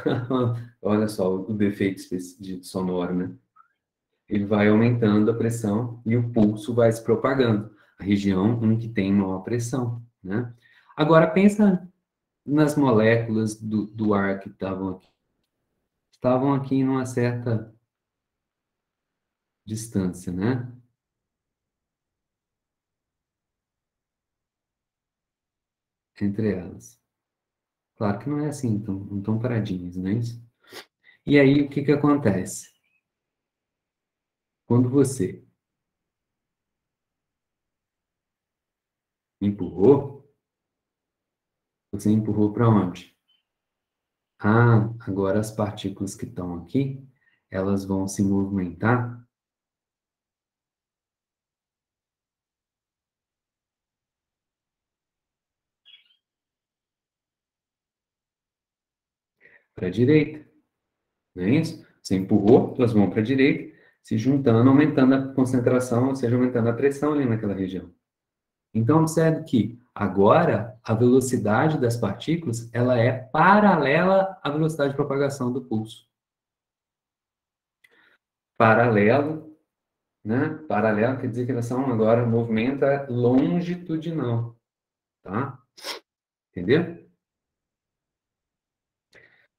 Olha só o defeito de sonoro, né? Ele vai aumentando a pressão e o pulso vai se propagando. A região em que tem maior pressão, né? Agora, pensa nas moléculas do ar que estavam aqui. Estavam aqui em uma certa distância, né? Entre elas. Claro que não é assim, não estão paradinhas, não é isso? E aí, o que que acontece? Quando você empurrou, você empurrou para onde? Ah, agora as partículas que estão aqui, elas vão se movimentar para a direita, não é isso? Você empurrou, elas vão para a direita, se juntando, aumentando a concentração, ou seja, aumentando a pressão ali naquela região. Então, observe que agora a velocidade das partículas ela é paralela à velocidade de propagação do pulso. Paralelo, né? Paralelo quer dizer que elas são agora movimento longitudinal, tá? Entendeu?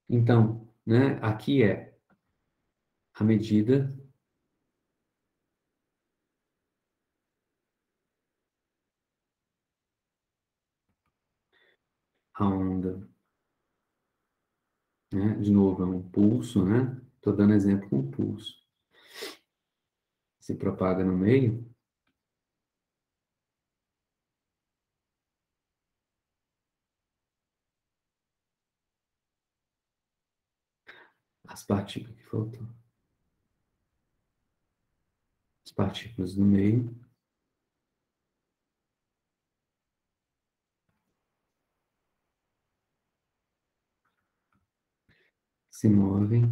Então, né? Aqui é a medida a onda, né? De novo, é um pulso, né? Estou dando exemplo com pulso. Se propaga no meio, as partículas que faltou. As partículas no meio se movem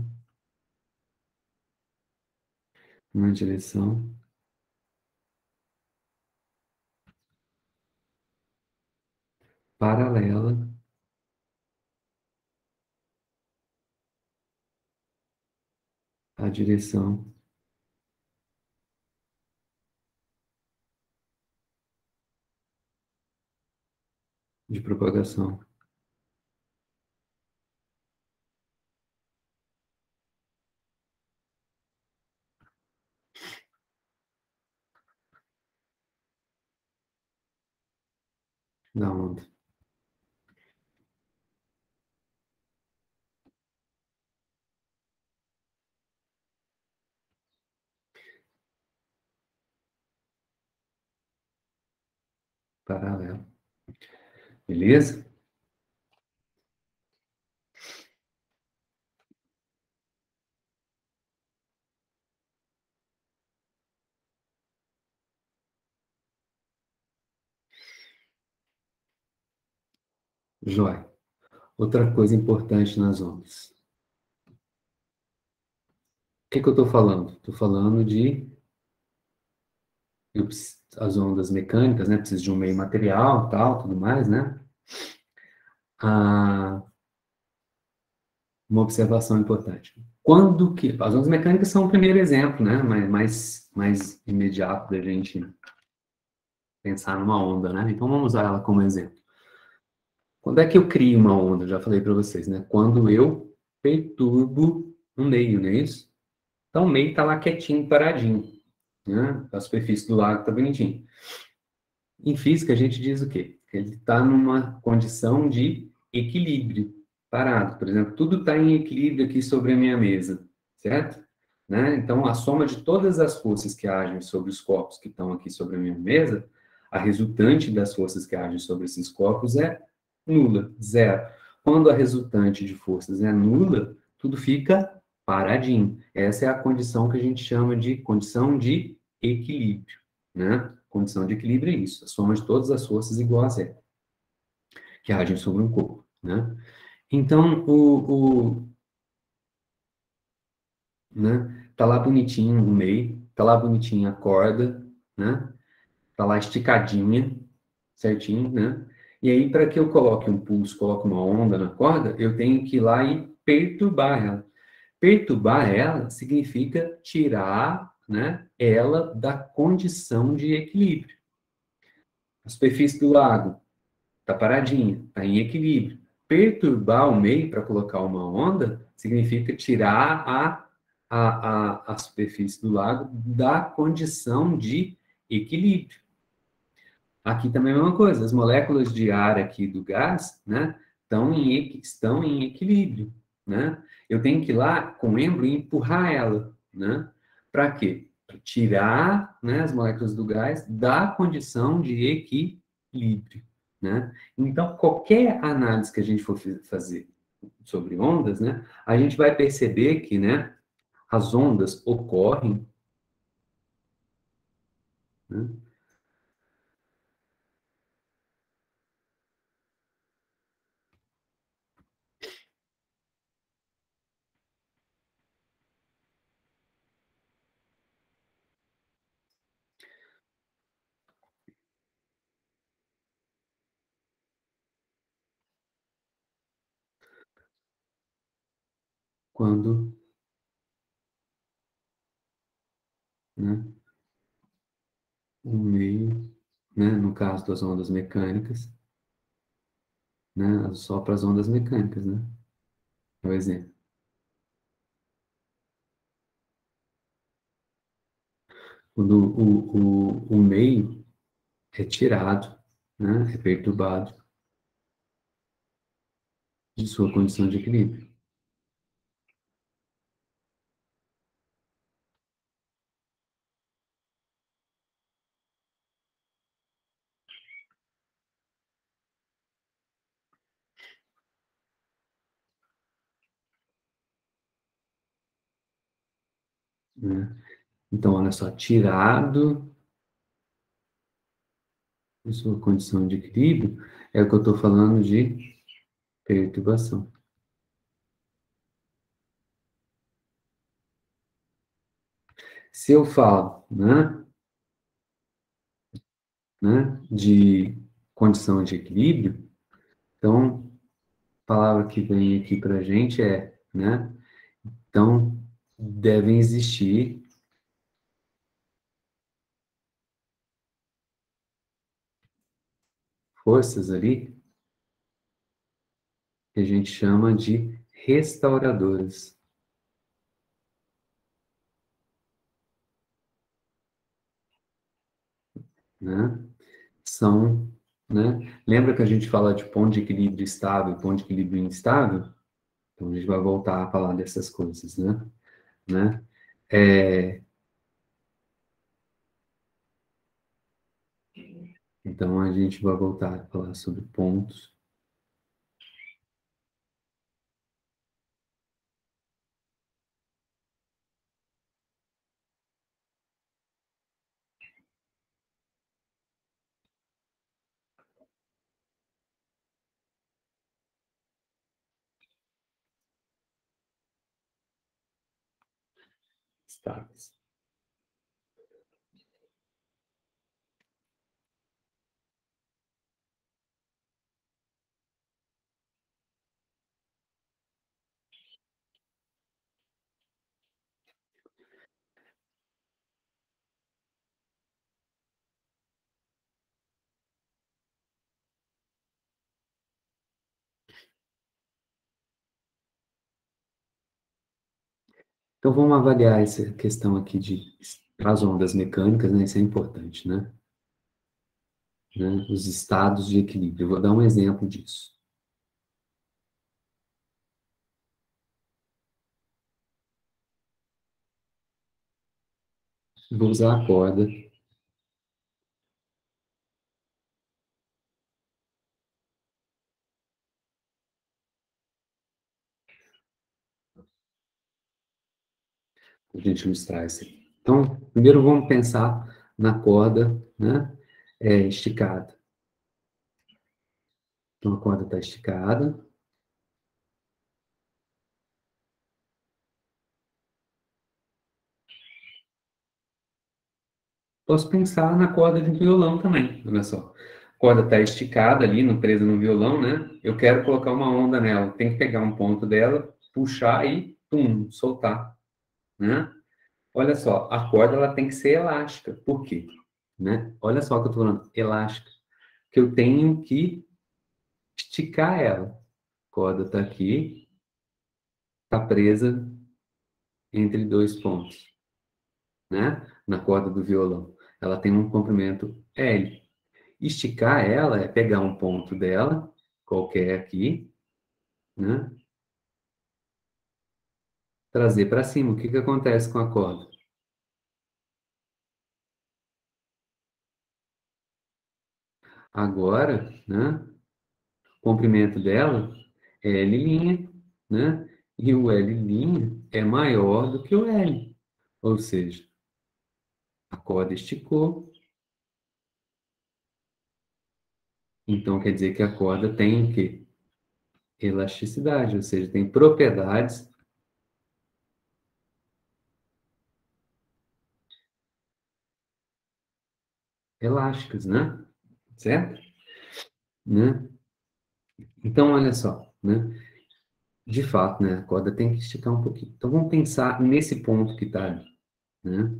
na direção paralela à direção de propagação da onda. Paralela. Beleza? Jóia. Outra coisa importante nas ondas. O que que eu estou falando? Estou falando de as ondas mecânicas, né? Preciso de um meio material, tal, tudo mais, né? Ah, uma observação importante. Quando que... As ondas mecânicas são o primeiro exemplo, né? Mais imediato da gente pensar numa onda, né? Então, vamos usar ela como exemplo. Quando é que eu crio uma onda? Já falei para vocês, né? Quando eu perturbo um meio, não é isso? Então, o meio está lá quietinho, paradinho, né? A superfície do lago está bonitinho. Em física, a gente diz o quê? Que ele está numa condição de equilíbrio, parado. Por exemplo, tudo está em equilíbrio aqui sobre a minha mesa, certo? Né? Então, a soma de todas as forças que agem sobre os corpos que estão aqui sobre a minha mesa, a resultante das forças que agem sobre esses corpos é nula, zero. Quando a resultante de forças é nula, tudo fica paradinho. Essa é a condição que a gente chama de condição de equilíbrio, né? Condição de equilíbrio é isso, a soma de todas as forças igual a zero, que agem sobre um corpo, né? Então, né? Tá lá bonitinho o meio, tá lá bonitinha a corda, né? Tá lá esticadinha, certinho, né? E aí, para que eu coloque um pulso, coloque uma onda na corda, eu tenho que ir lá e perturbar ela. Perturbar ela significa tirar, né, ela da condição de equilíbrio. A superfície do lago está paradinha, está em equilíbrio. Perturbar o meio para colocar uma onda significa tirar a superfície do lago da condição de equilíbrio. Aqui também é a mesma coisa, as moléculas de ar aqui do gás, né, estão em equilíbrio, né? Eu tenho que ir lá com o êmbolo e empurrar ela, né? Para quê? Para tirar, né, as moléculas do gás da condição de equilíbrio, né? Então, qualquer análise que a gente for fazer sobre ondas, né, a gente vai perceber que, né, as ondas ocorrem, né, quando, né, o meio, né, no caso das ondas mecânicas, né, só para as ondas mecânicas, né? Por exemplo, quando o meio é tirado, né, é perturbado de sua condição de equilíbrio, né? Então, olha só, tirado de sua condição de equilíbrio é o que eu estou falando de perturbação. Se eu falo, de condição de equilíbrio, então, a palavra que vem aqui para a gente é, né? Então, devem existir forças ali que a gente chama de restauradoras, né? São, né? Lembra que a gente fala de ponto de equilíbrio estável, ponto de equilíbrio instável? Então a gente vai voltar a falar dessas coisas, né? É, então a gente vai voltar a falar sobre pontos, estáveis. Então vamos avaliar essa questão aqui de as ondas mecânicas, né? Isso é importante, né? Os estados de equilíbrio. Eu vou dar um exemplo disso. Vou usar a corda. a gente ilustrar isso aqui. Então, primeiro vamos pensar na corda, né, esticada. Então, a corda está esticada. Posso pensar na corda de violão também, olha só. A corda está esticada ali, não presa no violão, né? Eu quero colocar uma onda nela. Tem que pegar um ponto dela, puxar e, pum, soltar, né? Olha só, a corda ela tem que ser elástica. Por quê? Né? Olha só o que eu estou falando, elástica. Que eu tenho que esticar ela. A corda está aqui, está presa entre dois pontos, né? Na corda do violão. Ela tem um comprimento L. Esticar ela é pegar um ponto dela, qualquer aqui, né? Trazer para cima. O que que acontece com a corda? Agora, né? O comprimento dela é L', né? E o L' é maior do que o L. Ou seja, a corda esticou, então quer dizer que a corda tem o quê? Elasticidade, ou seja, tem propriedades elásticas, né? Certo? Né? Então, olha só, né? De fato, né? A corda tem que esticar um pouquinho. Então, vamos pensar nesse ponto que está ali, né?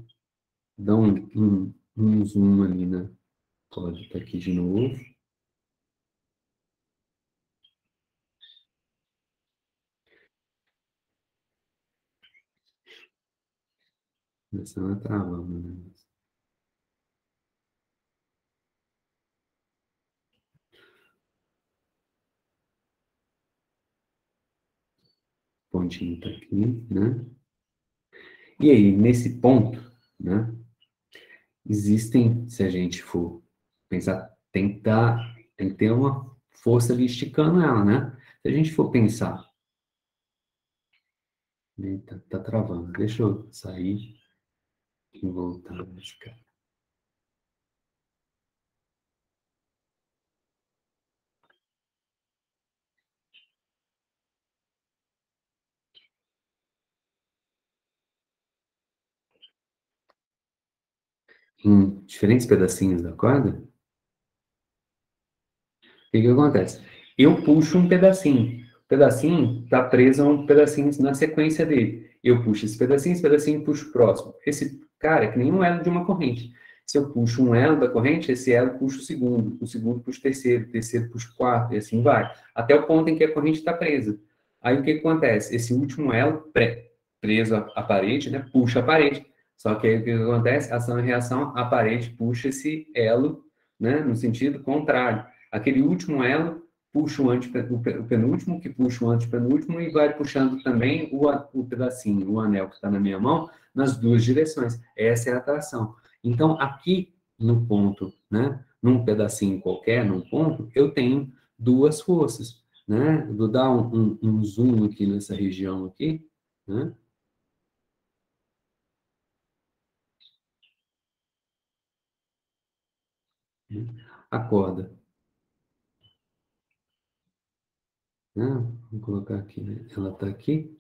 Dá um zoom ali na corda. Está aqui de novo. Começando a travar, né? O pontinho está aqui, né? E aí, nesse ponto, né? Existem, se a gente for pensar, tem que ter uma força ali esticando ela, né? Se a gente for pensar, eita, tá travando. Deixa eu sair e voltar nesse cara. Em diferentes pedacinhos da corda, o que que acontece? Eu puxo um pedacinho. O pedacinho está preso a um pedacinho na sequência dele. Eu puxo esse pedacinho e puxo o próximo. Esse cara é que nem um elo de uma corrente. Se eu puxo um elo da corrente, esse elo puxa o segundo puxa o terceiro puxa o quarto, e assim vai. Até o ponto em que a corrente está presa. Aí o que que acontece? Esse último elo preso à parede, né, puxa a parede. Só que aí o que que acontece? Ação e reação, a parede puxa esse elo, né, no sentido contrário. Aquele último elo puxa o penúltimo, que puxa o antepenúltimo, e vai puxando também o pedacinho, o anel que está na minha mão, nas duas direções. Essa é a atração. Então, aqui no ponto, né, num pedacinho qualquer, num ponto, eu tenho duas forças. Né? Vou dar um zoom aqui nessa região aqui, né? A corda, né? Vou colocar aqui, né? Ela está aqui.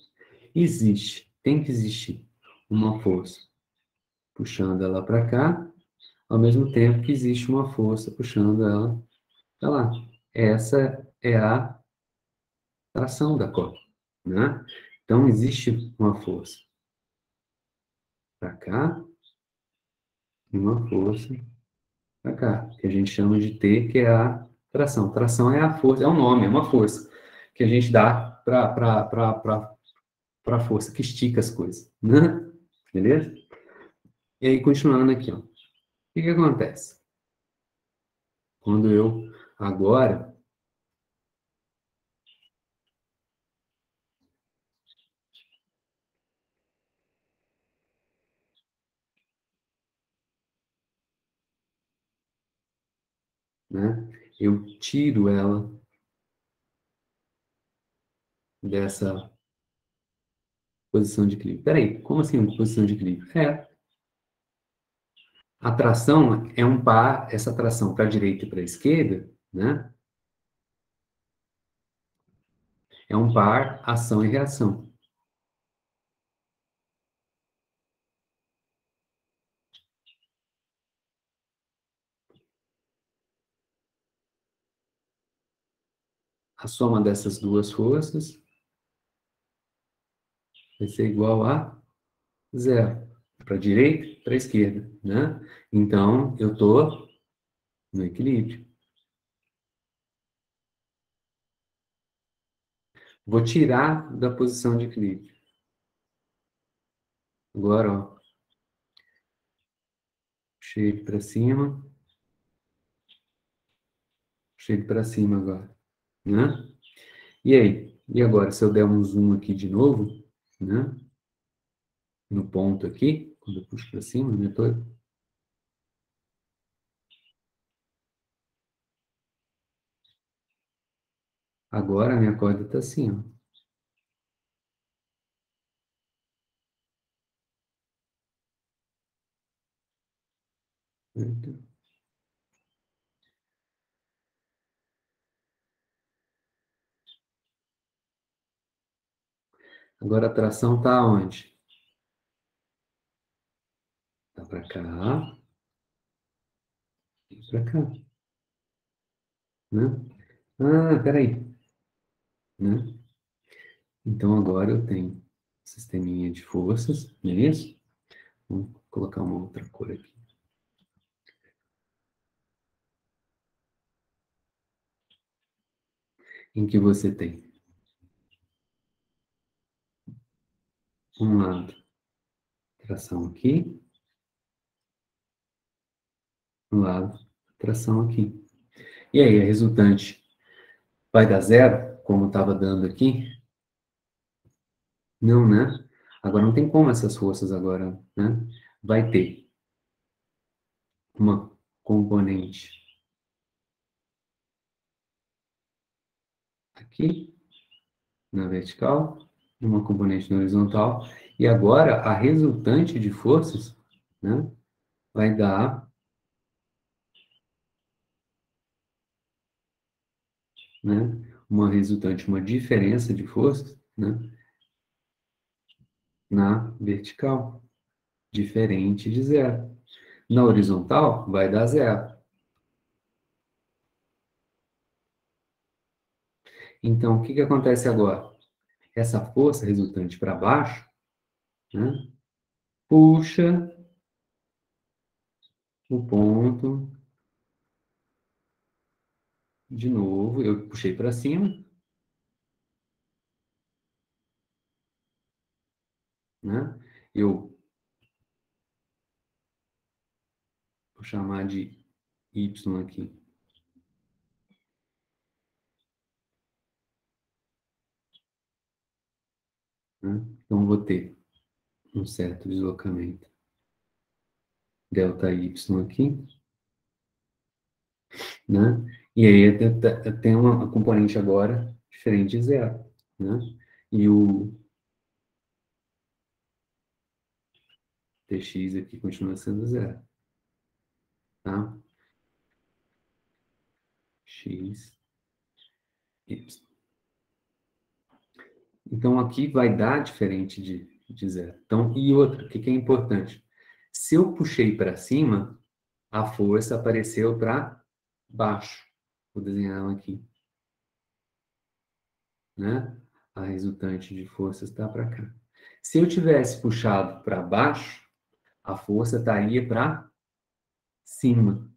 Existe, tem que existir uma força puxando ela para cá, ao mesmo tempo que existe uma força puxando ela para lá. Essa é a tração da corda, né? Então, existe uma força para cá e uma força para cá, que a gente chama de T, que é a tração. Tração é a força, é um nome, é uma força que a gente dá para a força que estica as coisas, né? Beleza? E aí, continuando aqui, ó. O que que acontece? Quando eu agora, né? Eu tiro ela dessa Posição de equilíbrio. Peraí, como assim posição de equilíbrio? A tração é um par, essa tração para a direita e para a esquerda, né? É um par ação e reação. A soma dessas duas forças vai ser igual a zero. Para a direita e para a esquerda, né? Então, eu estou no equilíbrio. Vou tirar da posição de equilíbrio. Agora, ó, puxei ele para cima. Puxei ele para cima agora, né? E aí? E agora, se eu der um zoom aqui de novo, né? No ponto aqui, quando eu puxo para cima, né? Agora a minha corda está assim, ó. Agora a tração está onde? Está para cá e para cá, né? Ah, peraí, né? Então agora eu tenho um sisteminha de forças, não é isso? Vamos colocar uma outra cor aqui. Em que você tem um lado, tração aqui, um lado, tração aqui. E aí, a resultante vai dar zero, como estava dando aqui? Não, né? Agora não tem como essas forças agora, né? Vai ter uma componente aqui, na vertical, uma componente na horizontal, e agora a resultante de forças, né, vai dar, né, uma resultante, uma diferença de forças, né, na vertical, diferente de zero. Na horizontal, vai dar zero. Então, o que que acontece agora? Essa força resultante para baixo, né, puxa o ponto de novo, eu puxei para cima, né? Eu vou chamar de Y aqui, né? Então, vou ter um certo deslocamento ΔY aqui, né? E aí tem uma componente agora diferente de zero, né? E o Tx aqui continua sendo zero, tá? X, Y. Então, aqui vai dar diferente de zero. Então, e outra, o que que é importante? Se eu puxei para cima, a força apareceu para baixo. Vou desenhar ela aqui, né? A resultante de força está para cá. Se eu tivesse puxado para baixo, a força estaria para cima.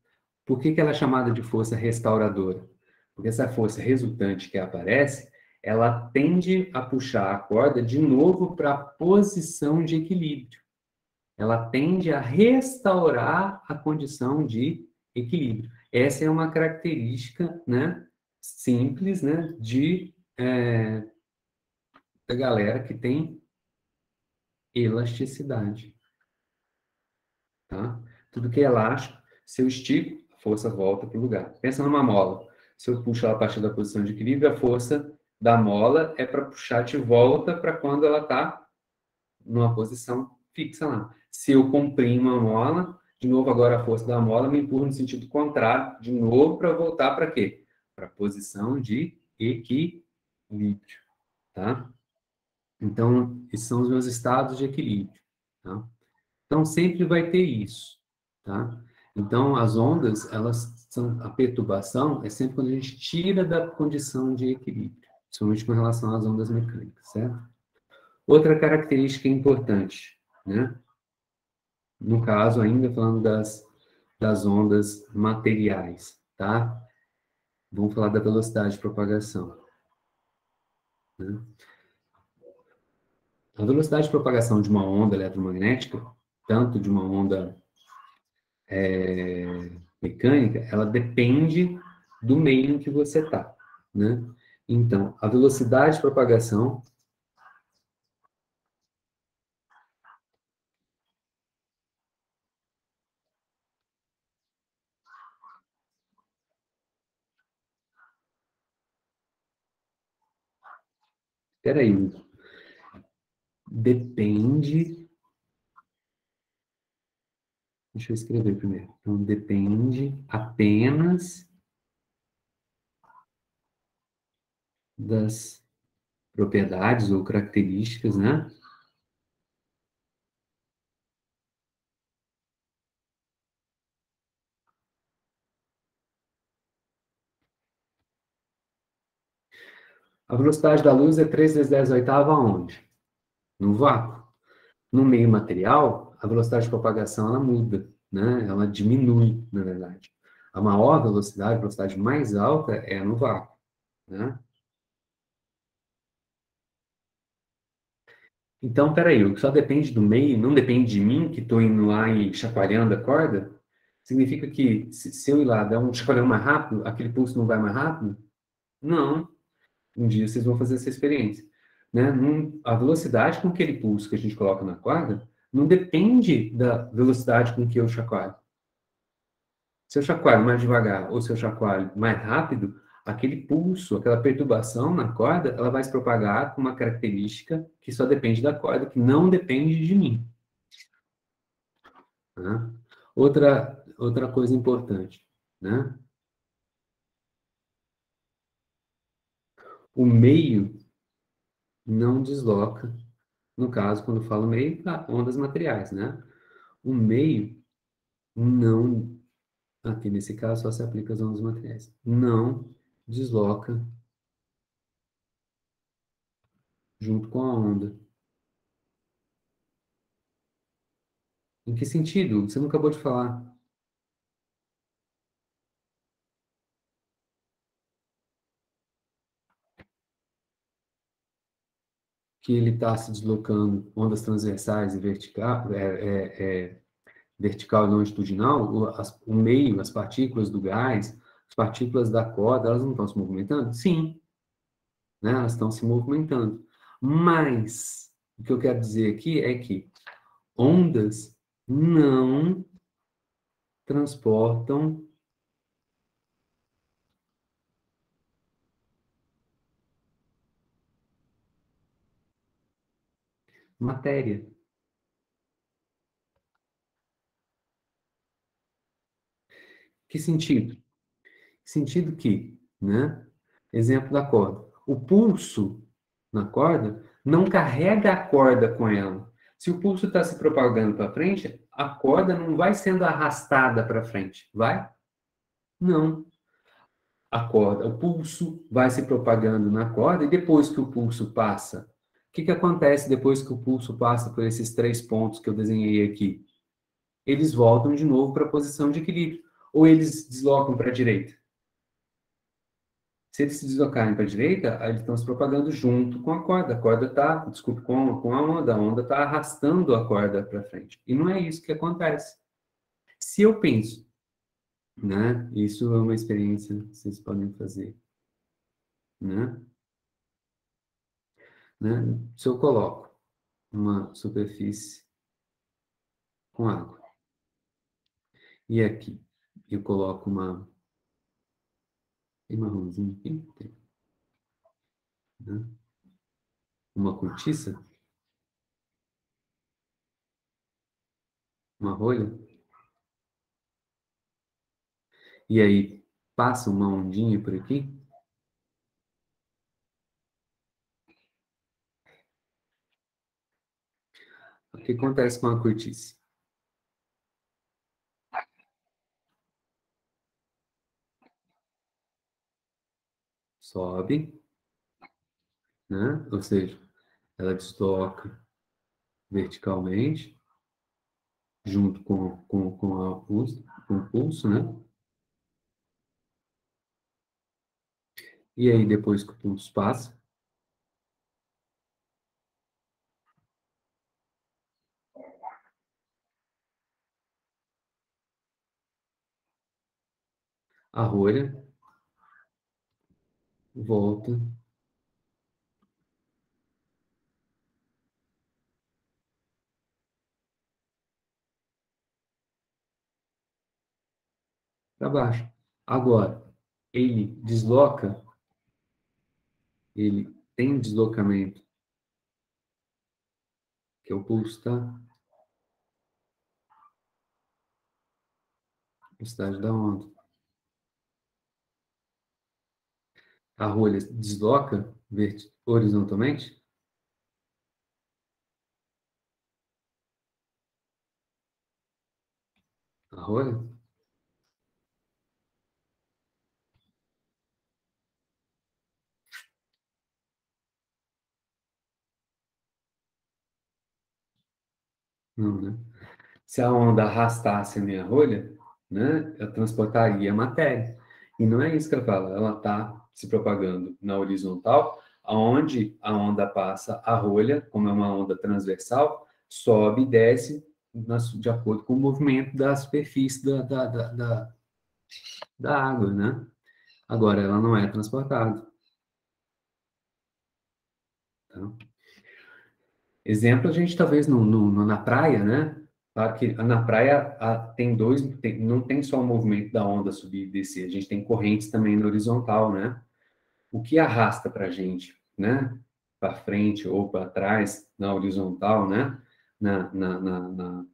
Por que que ela é chamada de força restauradora? Porque essa força resultante que aparece, ela tende a puxar a corda de novo para a posição de equilíbrio. Ela tende a restaurar a condição de equilíbrio. Essa é uma característica, né, simples, né, da galera que tem elasticidade, tá? Tudo que é elástico, se eu estico, a força volta para o lugar. Pensa numa mola. Se eu puxo ela a partir da posição de equilíbrio, a força da mola é para puxar de volta para quando ela está numa posição fixa lá. Se eu comprimo a mola, de novo agora a força da mola me empurra no sentido contrário, de novo para voltar para quê? Para a posição de equilíbrio, tá? Então, esses são os meus estados de equilíbrio, tá? Então, sempre vai ter isso, tá? Então, as ondas, elas são, a perturbação é sempre quando a gente tira da condição de equilíbrio, principalmente com relação às ondas mecânicas, certo? Outra característica importante, né? No caso, ainda falando das ondas materiais, tá? Vamos falar da velocidade de propagação, né? A velocidade de propagação de uma onda eletromagnética, tanto de uma onda mecânica, ela depende do meio em que você está, né? Então, a velocidade de propagação... Espera aí, depende... Deixa eu escrever primeiro. Então, depende apenas das propriedades ou características, né? A velocidade da luz é 3 vezes 10 oitava aonde? No vácuo. No meio material, a velocidade de propagação ela muda, né? Ela diminui, na verdade. A maior velocidade, a velocidade mais alta, é no vácuo, né? Então, peraí, o que só depende do meio, não depende de mim, que estou indo lá e chacoalhando a corda, significa que se eu ir lá dar um chacoalhão mais rápido, aquele pulso não vai mais rápido? Não. Um dia vocês vão fazer essa experiência, né? A velocidade com aquele pulso que a gente coloca na corda não depende da velocidade com que eu chacoalho. Se eu chacoalho mais devagar ou se eu chacoalho mais rápido, aquele pulso, aquela perturbação na corda, ela vai se propagar com uma característica que só depende da corda, que não depende de mim, né? Outra coisa importante, né? O meio não desloca, no caso, quando eu falo meio, tá, ondas materiais, né? O meio não, aqui nesse caso só se aplica às ondas materiais, não desloca junto com a onda. Em que sentido? Você não acabou de falar que ele está se deslocando ondas transversais e vertical, vertical e longitudinal, o meio, as partículas do gás, as partículas da corda, elas não estão se movimentando? Sim, né? Elas estão se movimentando. Mas, o que eu quero dizer aqui é que ondas não transportam matéria. Que sentido? Sentido que, né? Exemplo da corda. O pulso na corda não carrega a corda com ela. Se o pulso está se propagando para frente, a corda não vai sendo arrastada para frente, vai? Não. A corda, o pulso vai se propagando na corda e depois que o pulso passa, o que que acontece depois que o pulso passa por esses três pontos que eu desenhei aqui? Eles voltam de novo para a posição de equilíbrio. Ou eles deslocam para a direita? Se eles se deslocarem para a direita, eles estão se propagando junto com a corda. A corda está, desculpe, com a onda está arrastando a corda para frente. E não é isso que acontece. Se eu penso, né? Isso é uma experiência que vocês podem fazer, né? Né? Se eu coloco uma superfície com água e aqui eu coloco tem marronzinho aqui, tem, né? Uma cortiça, uma rolha, e aí passa uma ondinha por aqui, o que acontece com a cortiça? Sobe, né? Ou seja, ela desloca verticalmente, junto com o pulso, né? E aí, depois que o pulso passa, a rolha volta para baixo. Agora, ele desloca, ele tem deslocamento, que é o pulso, tá? Velocidade da onda. A rolha desloca horizontalmente? A rolha? Não, né? Se a onda arrastasse a minha rolha, né, eu transportaria a matéria. E não é isso que eu falo, ela está se propagando na horizontal, aonde a onda passa, a rolha, como é uma onda transversal, sobe e desce de acordo com o movimento da superfície da água, né? Agora, ela não é transportada. Tá? Exemplo, a gente talvez na praia, né? Claro que na praia tem não tem só o movimento da onda subir e descer, a gente tem correntes também na horizontal, né? O que arrasta para a gente, né? Para frente ou para trás, na horizontal, né? Na, na, na, na,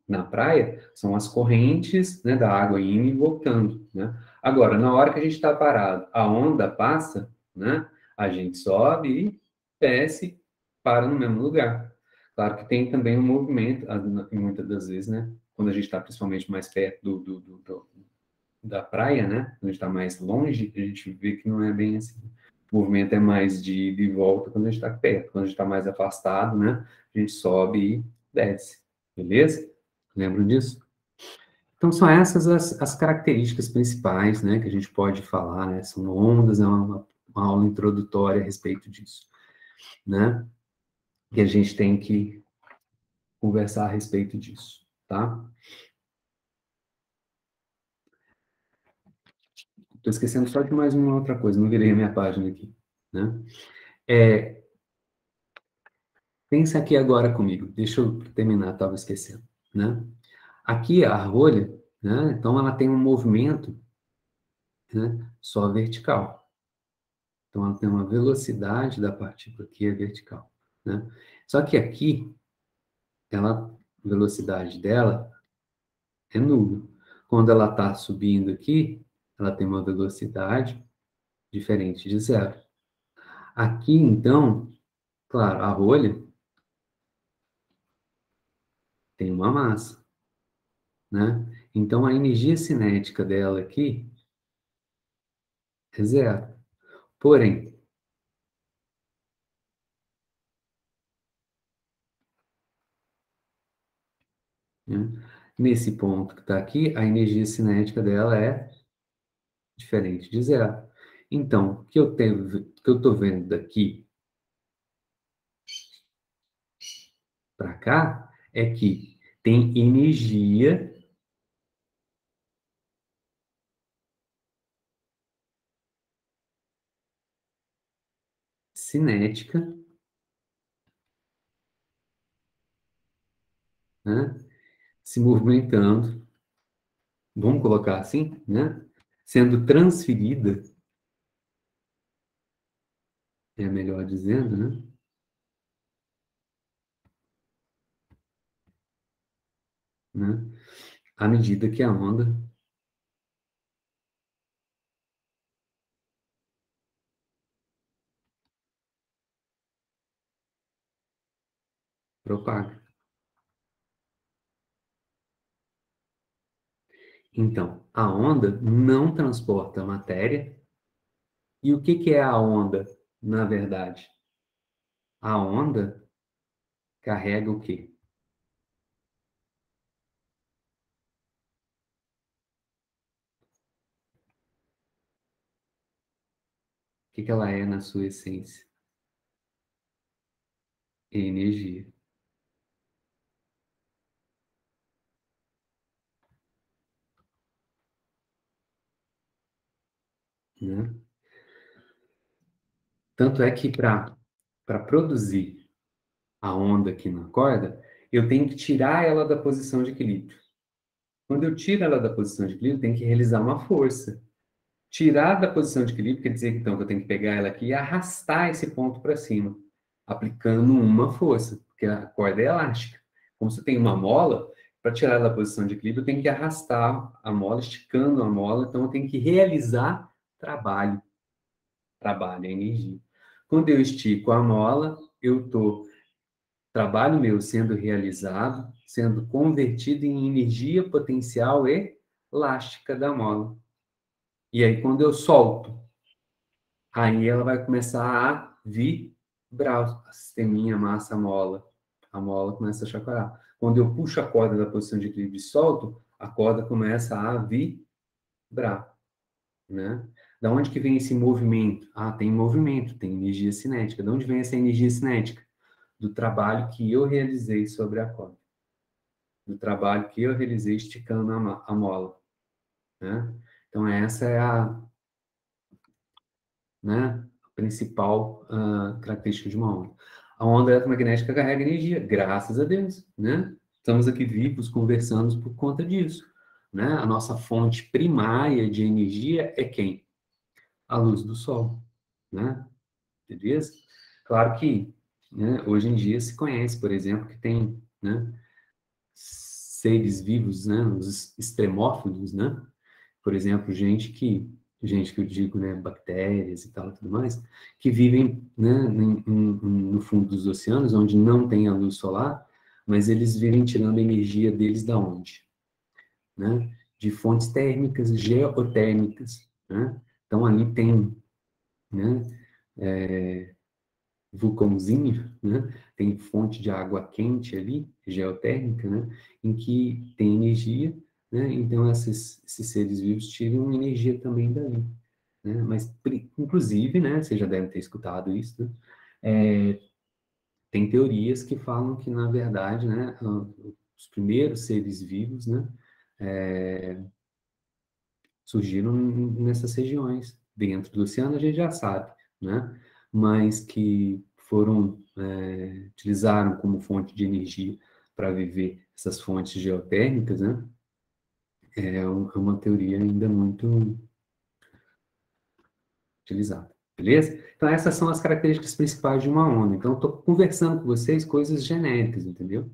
na praia, são as correntes, né, da água indo e voltando, né? Agora, na hora que a gente está parado, a onda passa, né? A gente sobe e desce, para no mesmo lugar. Claro que tem também um movimento, muitas das vezes, né? Quando a gente está principalmente mais perto da praia, né? Quando a gente está mais longe, a gente vê que não é bem assim. O movimento é mais de ida e volta quando a gente está perto. Quando a gente está mais afastado, né? A gente sobe e desce. Beleza? Lembram disso? Então, são essas as características principais, né, que a gente pode falar, né? São ondas, é uma aula introdutória a respeito disso, né? Que a gente tem que conversar a respeito disso, tá? Estou esquecendo só de mais uma outra coisa, não virei a minha página aqui, né? É, pensa aqui agora comigo, deixa eu terminar, estava esquecendo, né? Aqui a rolha, né? Então ela tem um movimento, né? Só vertical. Então ela tem uma velocidade da partícula que é vertical, né? Só que aqui, ela, a velocidade dela é nula. Quando ela está subindo aqui, ela tem uma velocidade diferente de zero. Aqui, então, claro, a rolha tem uma massa, né? Então, a energia cinética dela aqui é zero. Porém, né, nesse ponto que está aqui, a energia cinética dela é diferente de zero. Então, o que eu estou vendo daqui para cá é que tem energia cinética, né, se movimentando, vamos colocar assim, né, sendo transferida, é melhor dizendo, né, né? À medida que a onda propaga. Então, a onda não transporta matéria. E o que que é a onda, na verdade? A onda carrega o quê? O que que ela é na sua essência? Energia, né? Tanto é que para produzir a onda aqui na corda, eu tenho que tirar ela da posição de equilíbrio. Quando eu tiro ela da posição de equilíbrio, eu tenho que realizar uma força. Tirar da posição de equilíbrio quer dizer, então, que eu tenho que pegar ela aqui e arrastar esse ponto para cima, aplicando uma força, porque a corda é elástica. Como se eu tenho uma mola, para tirar ela da posição de equilíbrio, eu tenho que arrastar a mola, esticando a mola, então eu tenho que realizar trabalho. Trabalho é energia. Quando eu estico a mola, eu estou trabalho meu sendo realizado, sendo convertido em energia potencial e elástica da mola. E aí, quando eu solto, aí ela vai começar a vibrar, a sisteminha, massa, mola. A mola começa a chacoalhar. Quando eu puxo a corda da posição de equilíbrio e solto, a corda começa a vibrar, né? Da onde que vem esse movimento? Ah, tem movimento, tem energia cinética. Da onde vem essa energia cinética? Do trabalho que eu realizei sobre a corda. Do trabalho que eu realizei esticando a mola, né? Então, essa é a, né, a principal característica de uma onda. A onda eletromagnética carrega energia, graças a Deus, né? Estamos aqui vivos, conversando por conta disso, né? A nossa fonte primária de energia é quem? A luz do sol, né? Beleza? Claro que, né, hoje em dia se conhece, por exemplo, que tem, né, seres vivos, né, os extremófilos, né? Por exemplo, gente que eu digo, né, bactérias e tal, e tudo mais, que vivem, né, no fundo dos oceanos, onde não tem a luz solar, mas eles vivem tirando a energia deles da onde, né? De fontes térmicas, geotérmicas, né? Então ali tem, né, vulcãozinho, né? Tem fonte de água quente ali, geotérmica, né? Em que tem energia, né? Então esses seres vivos tiram energia também dali, né? Mas inclusive, né? Você já deve ter escutado isso, né? Tem teorias que falam que na verdade, né? Os primeiros seres vivos, né? Surgiram nessas regiões. Dentro do oceano a gente já sabe, né? Mas que foram, utilizaram como fonte de energia para viver essas fontes geotérmicas, né? É uma teoria ainda muito utilizada, beleza? Então essas são as características principais de uma onda. Então eu estou conversando com vocês coisas genéricas, entendeu?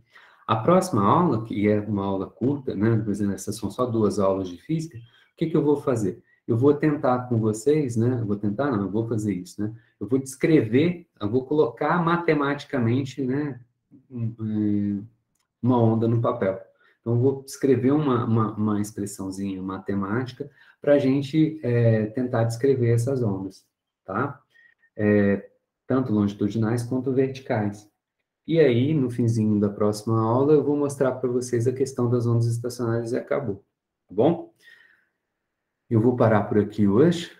A próxima aula, que é uma aula curta, né? Por exemplo, essas são só 2 aulas de física. O que que eu vou fazer? Eu vou tentar com vocês, né? Eu vou tentar, não, eu vou fazer isso, né? Eu vou descrever, eu vou colocar matematicamente, né? Uma onda no papel. Então, eu vou escrever uma expressãozinha matemática para a gente tentar descrever essas ondas, tá? Tanto longitudinais quanto verticais. E aí, no finzinho da próxima aula, eu vou mostrar para vocês a questão das ondas estacionárias e acabou. Tá bom? Eu vou parar por aqui hoje,